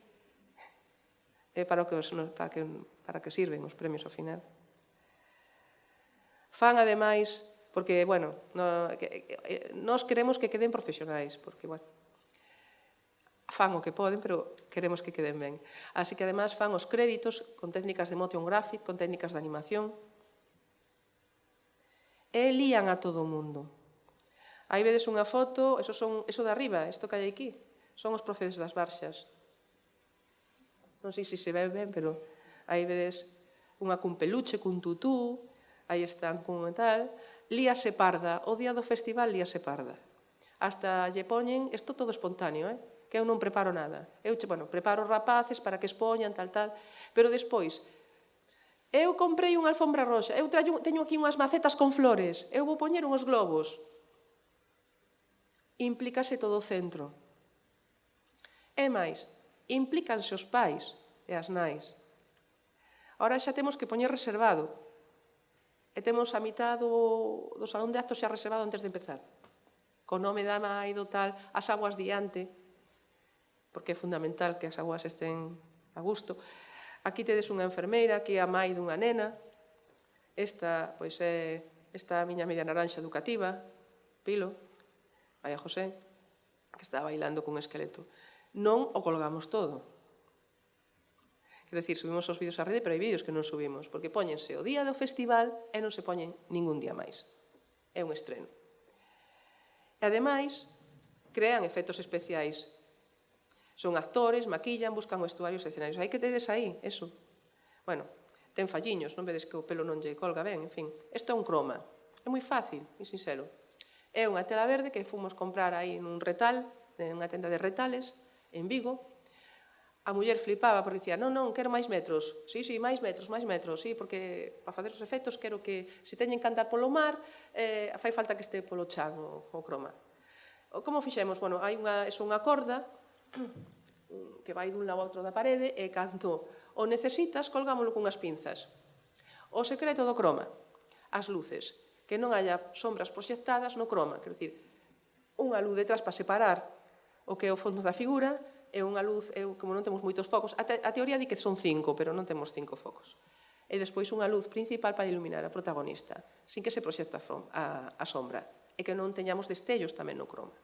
para que sirven os premios ao final. Fan, ademais, porque, bueno, nós queremos que queden profesionais, porque, bueno, fan o que poden, pero queremos que queden ben. Así que, ademais, fan os créditos con técnicas de motion graphic, con técnicas de animación, e lían a todo o mundo. Aí vedes unha foto, eso de arriba, isto que hai aquí, son os profedes das Barxas. Non sei se se ve ben, pero aí vedes unha cun peluche, cun tutú, aí están cun tal. Líase parda, o día do festival líase parda. Hasta lle poñen, isto todo espontáneo, que eu non preparo nada. Eu, preparo rapaces para que expoñan, tal, pero despois, eu comprei unha alfombra roxa, eu teño aquí unhas macetas con flores, eu vou poñer uns globos. Implícase todo o centro. E máis, implícanse os pais e as nais. Ahora xa temos que poñer reservado. E temos a mitad do salón de actos xa reservado antes de empezar. Co nome da mai do tal, as aguas diante, porque é fundamental que as aguas estén a gusto. Aquí tedes unha enfermeira, aquí a mai dunha nena. Esta, pois, é a miña media naranxa educativa, Pilo, María José, que está bailando cun esqueleto. Non o colgamos todo. Quero dicir, subimos os vídeos á rede, pero hai vídeos que non subimos, porque póñense o día do festival e non se poñen ningún día máis. É un estreno. E, ademais, crean efectos especiais. Son actores, maquillan, buscan vestuarios e escenarios. Hai que tedes aí, eso. Bueno, ten falliños, non vedes que o pelo non lle colga ben, en fin. Isto é un croma. É moi fácil e sincero. É unha tela verde que fomos comprar aí nun retal, nunha tenda de retales, en Vigo. A muller flipaba porque dicía, non, quero máis metros. Sí, máis metros, sí, porque para facer os efectos quero que, se teñen que andar polo mar, fai falta que este polo chan o croma. Como fixemos? Bueno, hai unha corda que vai dun lado a outro da parede e cando o necesitas, colgámoslo cunhas pinzas. O secreto do croma, as luces, que non haya sombras proxectadas no croma, quero dicir, unha luz detrás para separar o que é o fondo da figura, e unha luz, como non temos moitos focos, a teoría di que son 5, pero non temos 5 focos. E despois unha luz principal para iluminar a protagonista, sin que se proxecte a sombra, e que non teñamos destellos tamén no croma.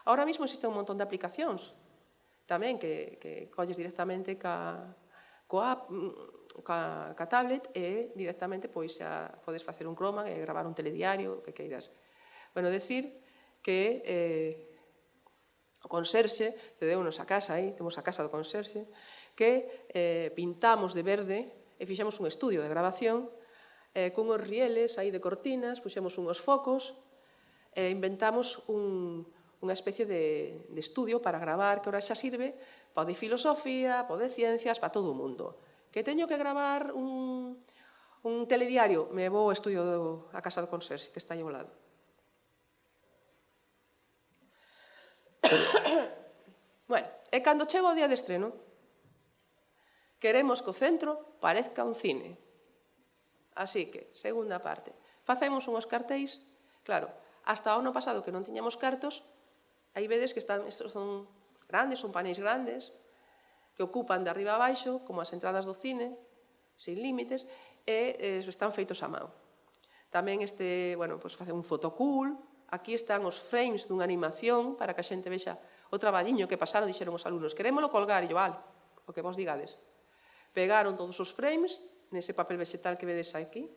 Ahora mesmo existe un montón de aplicacións, tamén que colles directamente ca tablet e directamente pois xa podes facer un croma e gravar un telediario, o que queiras. Bueno, decir que o conserxe cedeunos a casa aí, temos a casa do conserxe, que pintamos de verde e fixemos un estudio de grabación con os rieles aí de cortinas, puxemos unhos focos e inventamos unha especie de estudio para gravar que ahora xa sirve para o de filosofía, para o de ciencias, para todo o mundo. Que teño que gravar un telediario, me vou ao estudio a casa do conserxe, que está aí ao lado. Bueno, e cando chega o día de estreno, queremos que o centro parezca un cine. Así que, segunda parte, facemos unhos cartéis, claro, hasta o ano pasado que non tiñamos cartos, aí vedes que estos son grandes, son paneis grandes, que ocupan de arriba a baixo, como as entradas do cine, sin límites, e están feitos a mão. Tamén facer un fotocall, aquí están os frames dunha animación para que a xente vexa o traballiño que pasaron, dixeron os alumnos, querémolo colgar, e yo, vale, o que vos digades. Pegaron todos os frames, nese papel vegetal que vedes aquí,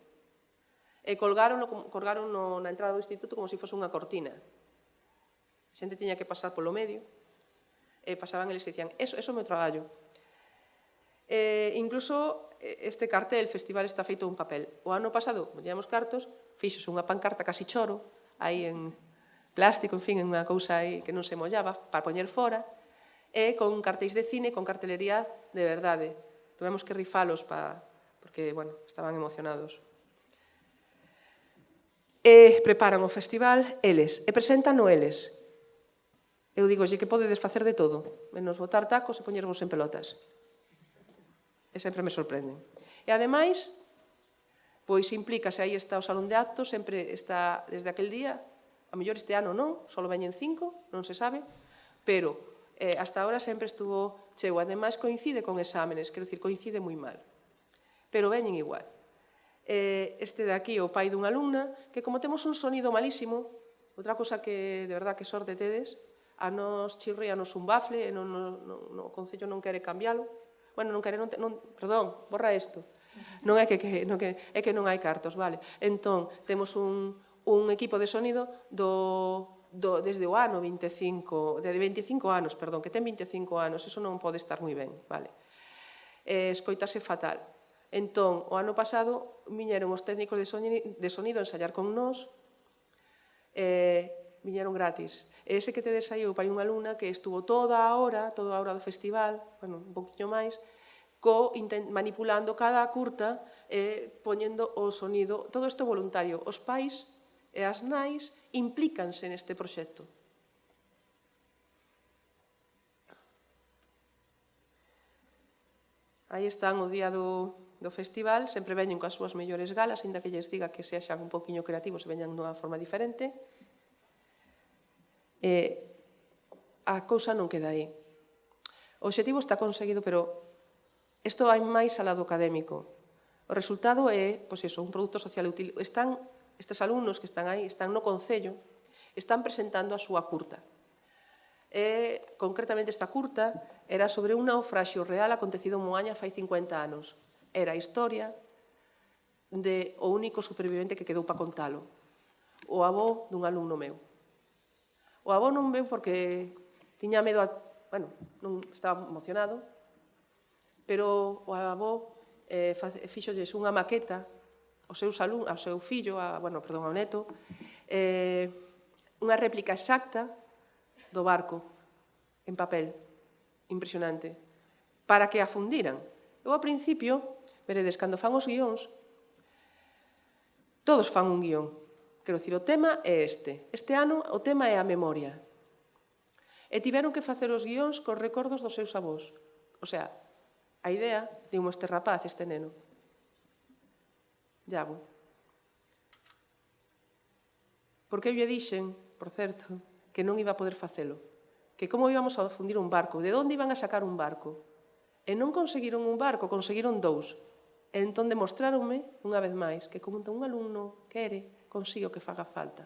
e colgaron na entrada do instituto como se fose unha cortina. A xente tiña que pasar polo medio, e pasaban eles e dicían, eso é o meu traballo. Incluso este cartel, el festival está feito un papel. O ano pasado, como tiñamos cartos, fixos unha pancarta casi choro, aí en plástico, en fin, en unha cousa aí que non se mollaba, para poñer fora, e con cartéis de cine, con cartelería de verdade. Tuvemos que rifalos para porque, bueno, estaban emocionados. E preparan o festival eles, e presentan eles. Eu digo, que podedes facer de todo, menos botar tacos e poñervos en pelotas. E sempre me sorprenden. E, ademais, pois implícase, aí está o salón de actos, sempre está desde aquel día, a mellor este ano non, só veñen 5, non se sabe, pero hasta ahora sempre estuvo cheo. Ademais, coincide con exámenes, quero dicir, coincide moi mal. Pero veñen igual. Este de aquí, o pai dunha alumna, que como temos un sonido malísimo, outra cosa que de verdad que sorte tedes, a nos chirríanos un bafle e o Concello non quere cambiálo. Bueno, non quere, perdón, borra isto. Non é que non hai cartos, vale? Entón, temos un equipo de sonido desde o ano 25, de 25 anos, perdón, que ten 25 anos, eso non pode estar moi ben, vale? Escoitase fatal. Entón, o ano pasado, viñeron os técnicos de sonido a ensayar con nós, viñeron gratis. Ese que tedes aí, o pai unha alumna que estuvo toda a hora do festival, bueno, un poquinho máis, manipulando cada curta e poñendo o sonido. Todo isto voluntario. Os pais e as nais implícanse neste proxecto. Aí están o día do festival, sempre veñen coas súas mellores galas, ainda que lles diga que sexan un poquinho creativos e veñan dunha forma diferente. A cousa non queda aí. O obxectivo está conseguido, pero isto hai máis ao lado académico. O resultado é, pois iso, un produto social útil. Estes alumnos que están aí, están no Concello, están presentando a súa curta. Concretamente, esta curta era sobre un naufraxio real acontecido en Moaña fai 50 anos. Era a historia do único supervivente que quedou para contalo, o avó dun alumno meu. O avó non veu porque tiña medo, non estaba emocionado, pero o avó fixolles unha maqueta ao seu fillo, ao neto, unha réplica exacta do barco en papel, impresionante, para que a fundiran. Eu, ao principio, veredes, cando fan os guións, todos fan un guión. Quero dicir, o tema é este. Este ano o tema é a memoria. E tiveron que facer os guións cos recordos dos seus avós. O sea, a idea de este rapaz, este neno. Iago. Porque eu lle dixen, por certo, que non iba a poder facelo. Que como íbamos a fundir un barco, de onde iban a sacar un barco. E non conseguiron un barco, conseguiron 2. E entón demostráronme, unha vez máis, que como un alumno quere, consigo que faga falta.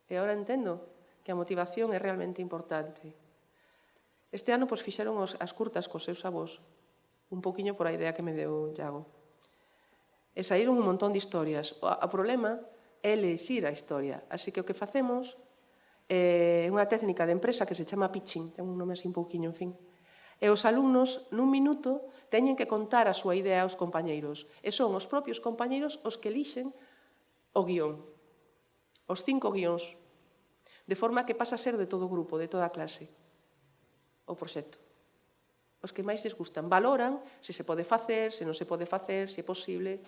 E agora entendo que a motivación é realmente importante. Este ano fixeron as curtas cos seus avós, un poquinho por a idea que me deu Iago. E saíron un montón de historias. O problema é elexir a historia. Así que o que facemos é unha técnica de empresa que se chama pitching, ten un nome así un pouquinho, en fin. E os alumnos, nun minuto, teñen que contar a súa idea aos compañeiros. E son os propios compañeiros os que elixen o guión. Os 5 guións. De forma que pasa a ser de todo o grupo, de toda a clase, o proxecto. Os que máis les gustan. Valoran se se pode facer, se non se pode facer, se é posible.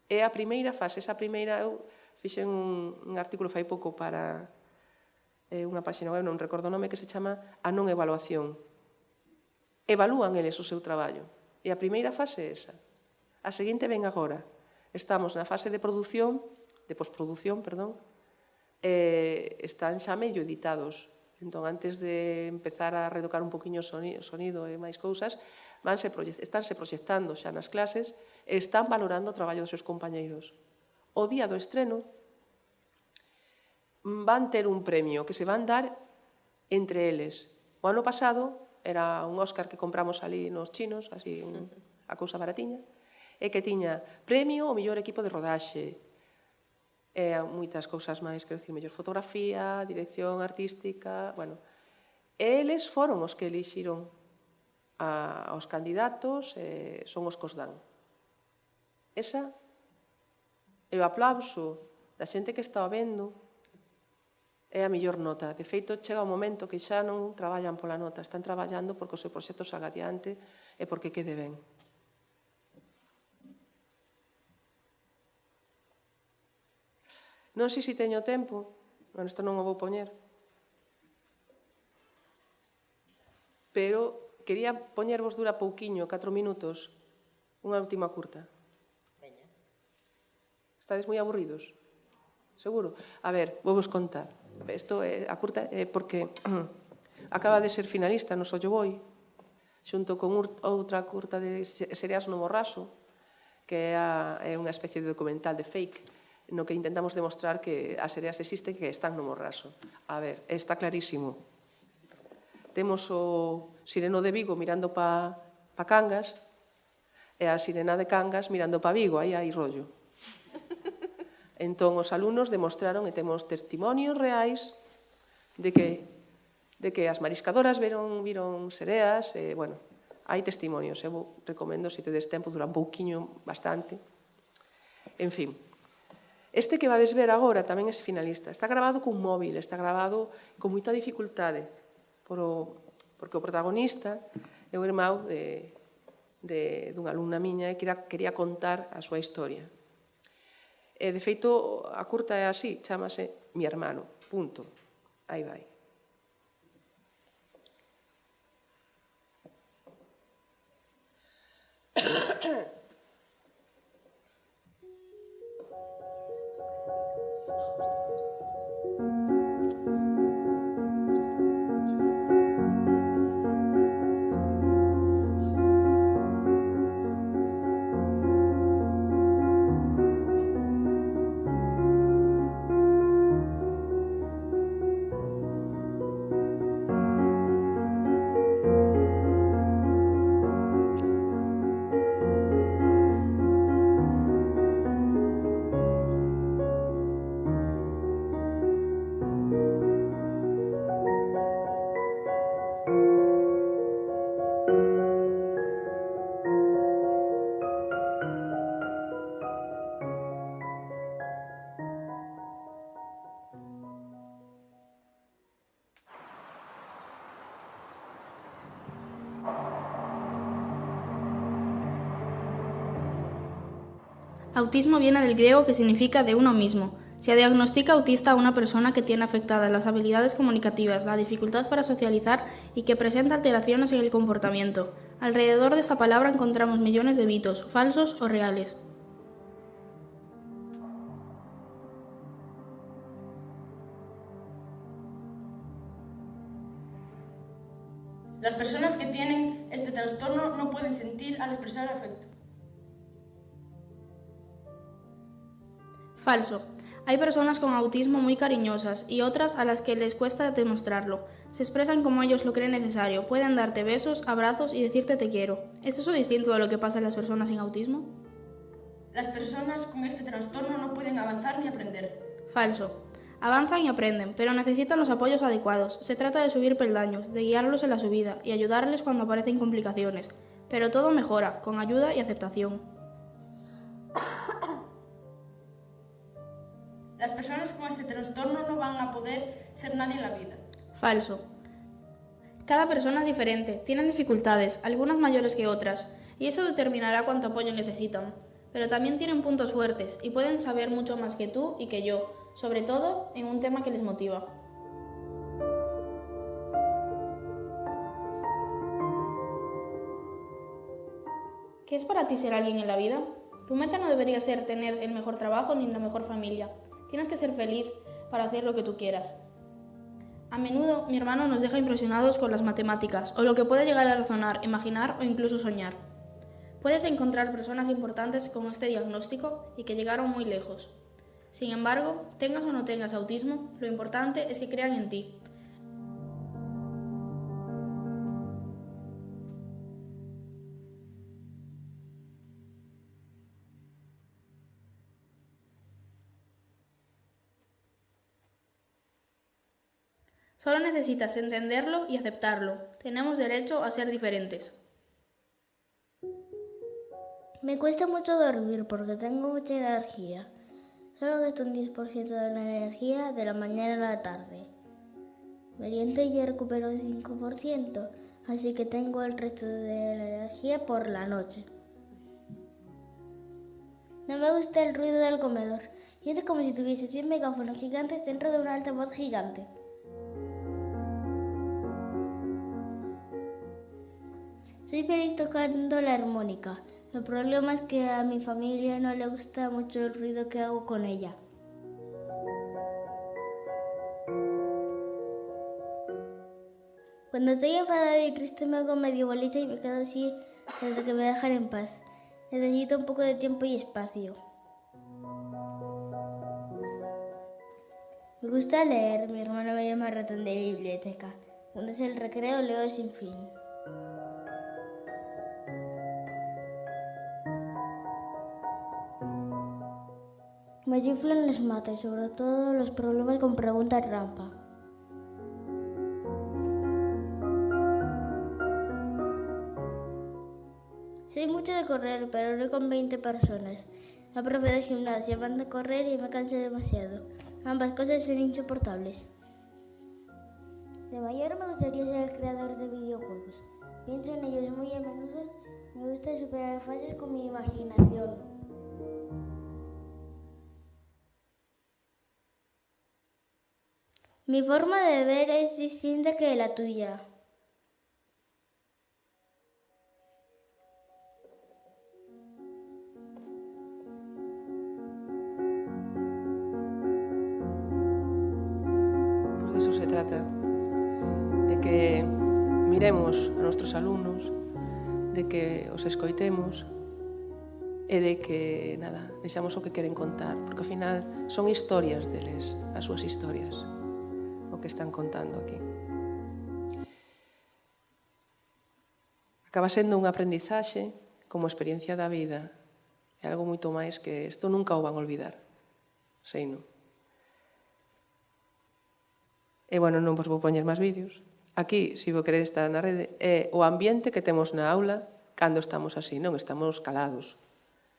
É a primeira fase. Esa primeira, eu fixen un artículo fai pouco para unha páxina web, non recordo o nome, que se chama A non evaluación. Evalúan eles o seu traballo. E a primeira fase é esa. A seguinte ven agora. Estamos na fase de produción, de posproducción, perdón, están xa medio editados. Entón, antes de empezar a retocar un poquinho o sonido e máis cousas, estánse proxectando xa nas clases e están valorando o traballo dos seus compañeiros. O día do estreno van ter un premio que se van dar entre eles. O ano pasado era un Óscar que compramos ali nos chinos, así a cousa baratiña, e que tiña premio ao mellor equipo de rodaxe, e moitas cousas máis, quero dicir, mellor fotografía, dirección artística, bueno. Eles foron os que elixiron aos candidatos, son os que os dan. Esa é o aplauso da xente que está vendo, é a mellor nota. De feito, chega o momento que xa non traballan pola nota, están traballando porque o seu proxecto salga adiante e porque quede ben. Non sei se teño tempo, bueno, isto non o vou poñer, pero quería poñervos dura pouquiño, 4 minutos, unha última curta. Estades moi aburridos? Seguro? A ver, vou vos contar. A curta é porque acaba de ser finalista no Sollo Boi, xunto con outra curta de Sereas no Morraso, que é unha especie de documental de fake, no que intentamos demostrar que as sereas existen, que están no Morraso. A ver, está clarísimo. Temos o sireno de Vigo mirando pa Cangas e a sirena de Cangas mirando pa Vigo, aí hai rollo. Entón, os alumnos demostraron, e temos testimonios reais, de que as mariscadoras viron sereas, e, bueno, hai testimonios, eu recomendo, se tedes tempo, dura un pouquiño, bastante. En fin, este que vades ver agora tamén é finalista. Está grabado cun móvil, está grabado con moita dificultade, porque o protagonista é o irmão dunha alumna miña e quería contar a súa historia. E, de feito, a curta é así, chámase Mi hermano, punto. Aí vai. Autismo viene del griego que significa de uno mismo. Se diagnostica autista a una persona que tiene afectadas las habilidades comunicativas, la dificultad para socializar y que presenta alteraciones en el comportamiento. Alrededor de esta palabra encontramos millones de mitos, falsos o reales. Las personas que tienen este trastorno no pueden sentir al expresar afecto. Falso. Hay personas con autismo muy cariñosas y otras a las que les cuesta demostrarlo. Se expresan como ellos lo creen necesario, pueden darte besos, abrazos y decirte te quiero. ¿Es eso distinto de lo que pasa en las personas sin autismo? Las personas con este trastorno no pueden avanzar ni aprender. Falso. Avanzan y aprenden, pero necesitan los apoyos adecuados. Se trata de subir peldaños, de guiarlos en la subida y ayudarles cuando aparecen complicaciones. Pero todo mejora, con ayuda y aceptación. Las personas con este trastorno no van a poder ser nadie en la vida. Falso. Cada persona es diferente, tienen dificultades, algunas mayores que otras, y eso determinará cuánto apoyo necesitan. Pero también tienen puntos fuertes y pueden saber mucho más que tú y que yo, sobre todo en un tema que les motiva. ¿Qué es para ti ser alguien en la vida? Tu meta no debería ser tener el mejor trabajo ni la mejor familia. Tienes que ser feliz para hacer lo que tú quieras. A menudo, mi hermano nos deja impresionados con las matemáticas o lo que puede llegar a razonar, imaginar o incluso soñar. Puedes encontrar personas importantes con este diagnóstico y que llegaron muy lejos. Sin embargo, tengas o no tengas autismo, lo importante es que crean en ti. Solo necesitas entenderlo y aceptarlo. Tenemos derecho a ser diferentes. Me cuesta mucho dormir porque tengo mucha energía. Solo gasto un 10% de la energía de la mañana a la tarde. Meriendo y recupero un 5%, así que tengo el resto de la energía por la noche. No me gusta el ruido del comedor Siente como si tuviese 100 megáfonos gigantes dentro de un altavoz gigante. Soy feliz tocando la armónica. El problema es que a mi familia no le gusta mucho el ruido que hago con ella. Cuando estoy enfadada y triste me hago medio bolita y me quedo así hasta que me dejan en paz. Necesito un poco de tiempo y espacio. Me gusta leer, mi hermano me llama ratón de biblioteca. Cuando es el recreo leo sin fin. Me chiflan las mates, sobre todo los problemas con preguntas trampa. Soy mucho de correr, pero no con 20 personas. La profe de gimnasia manda a correr y me canso demasiado. Ambas cosas son insoportables. De mayor me gustaría ser creador de videojuegos. Pienso en ellos muy a menudo. Me gusta superar fases con mi imaginación. Mi forma de ver es distinta que la tuya. Pues de eso se trata, de que miremos a nuestros alumnos, de que os escoitemos e de que, nada, vexamos o que queren contar, porque ao final son historias deles, as súas historias, o que están contando aquí. Acaba sendo un aprendizaxe como experiencia da vida, é algo moito máis que isto nunca o van olvidar, sei non. E, bueno, non vos vou poñer máis vídeos. Aquí, se vos queredes estar na rede, é o ambiente que temos na aula cando estamos así, non estamos calados.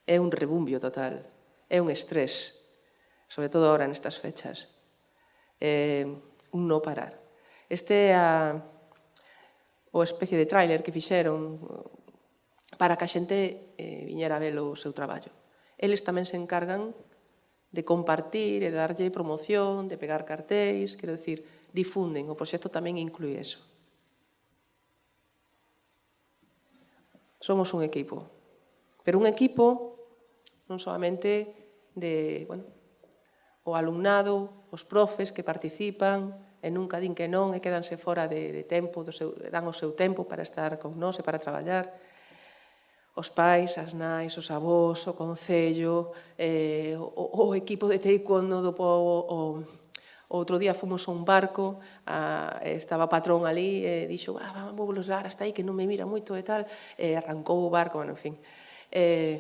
É un rebumbio total, é un estrés, sobre todo ahora nestas fechas. Un no parar. Este é o especie de tráiler que fixeron para que a xente viñera a ver o seu traballo. Eles tamén se encargan de compartir e darlle promoción, de pegar cartéis, quero dicir, difunden. O proxecto tamén inclúe eso. Somos un equipo, pero un equipo non solamente de, bueno, o alumnado, os profes que participan e nunca din que non e quedanse fora de tempo, dan o seu tempo para estar con nós e para traballar. Os pais, as nais, os avós, o concello, o equipo de taekwondo do pobo. Outro día fomos a un barco, estaba o patrón ali e dixo, vou dar hasta aí que non me mira moito e tal, e arrancou o barco, bueno, en fin. E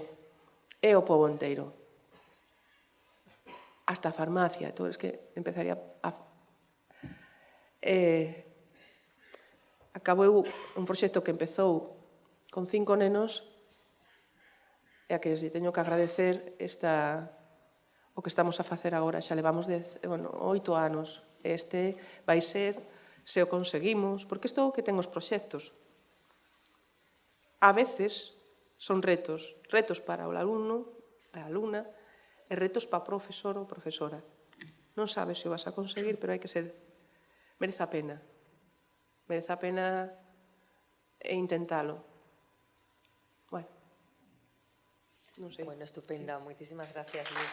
o pobo inteiro. Hasta a farmacia, todo, es que empezaría a... Acabou un proxecto que empezou con 5 nenos e a que lle teño que agradecer o que estamos a facer agora. Xa levamos 8 anos. Este vai ser, se o conseguimos, porque isto é o que ten os proxectos. A veces son retos para o alumno, a alumna, e retos para o profesor ou profesora. Non sabes se o vas a conseguir, pero hai que ser... Merece a pena. Merece a pena intentalo. Bueno, non sei. Bueno, estupenda. Moitísimas gracias, Luz.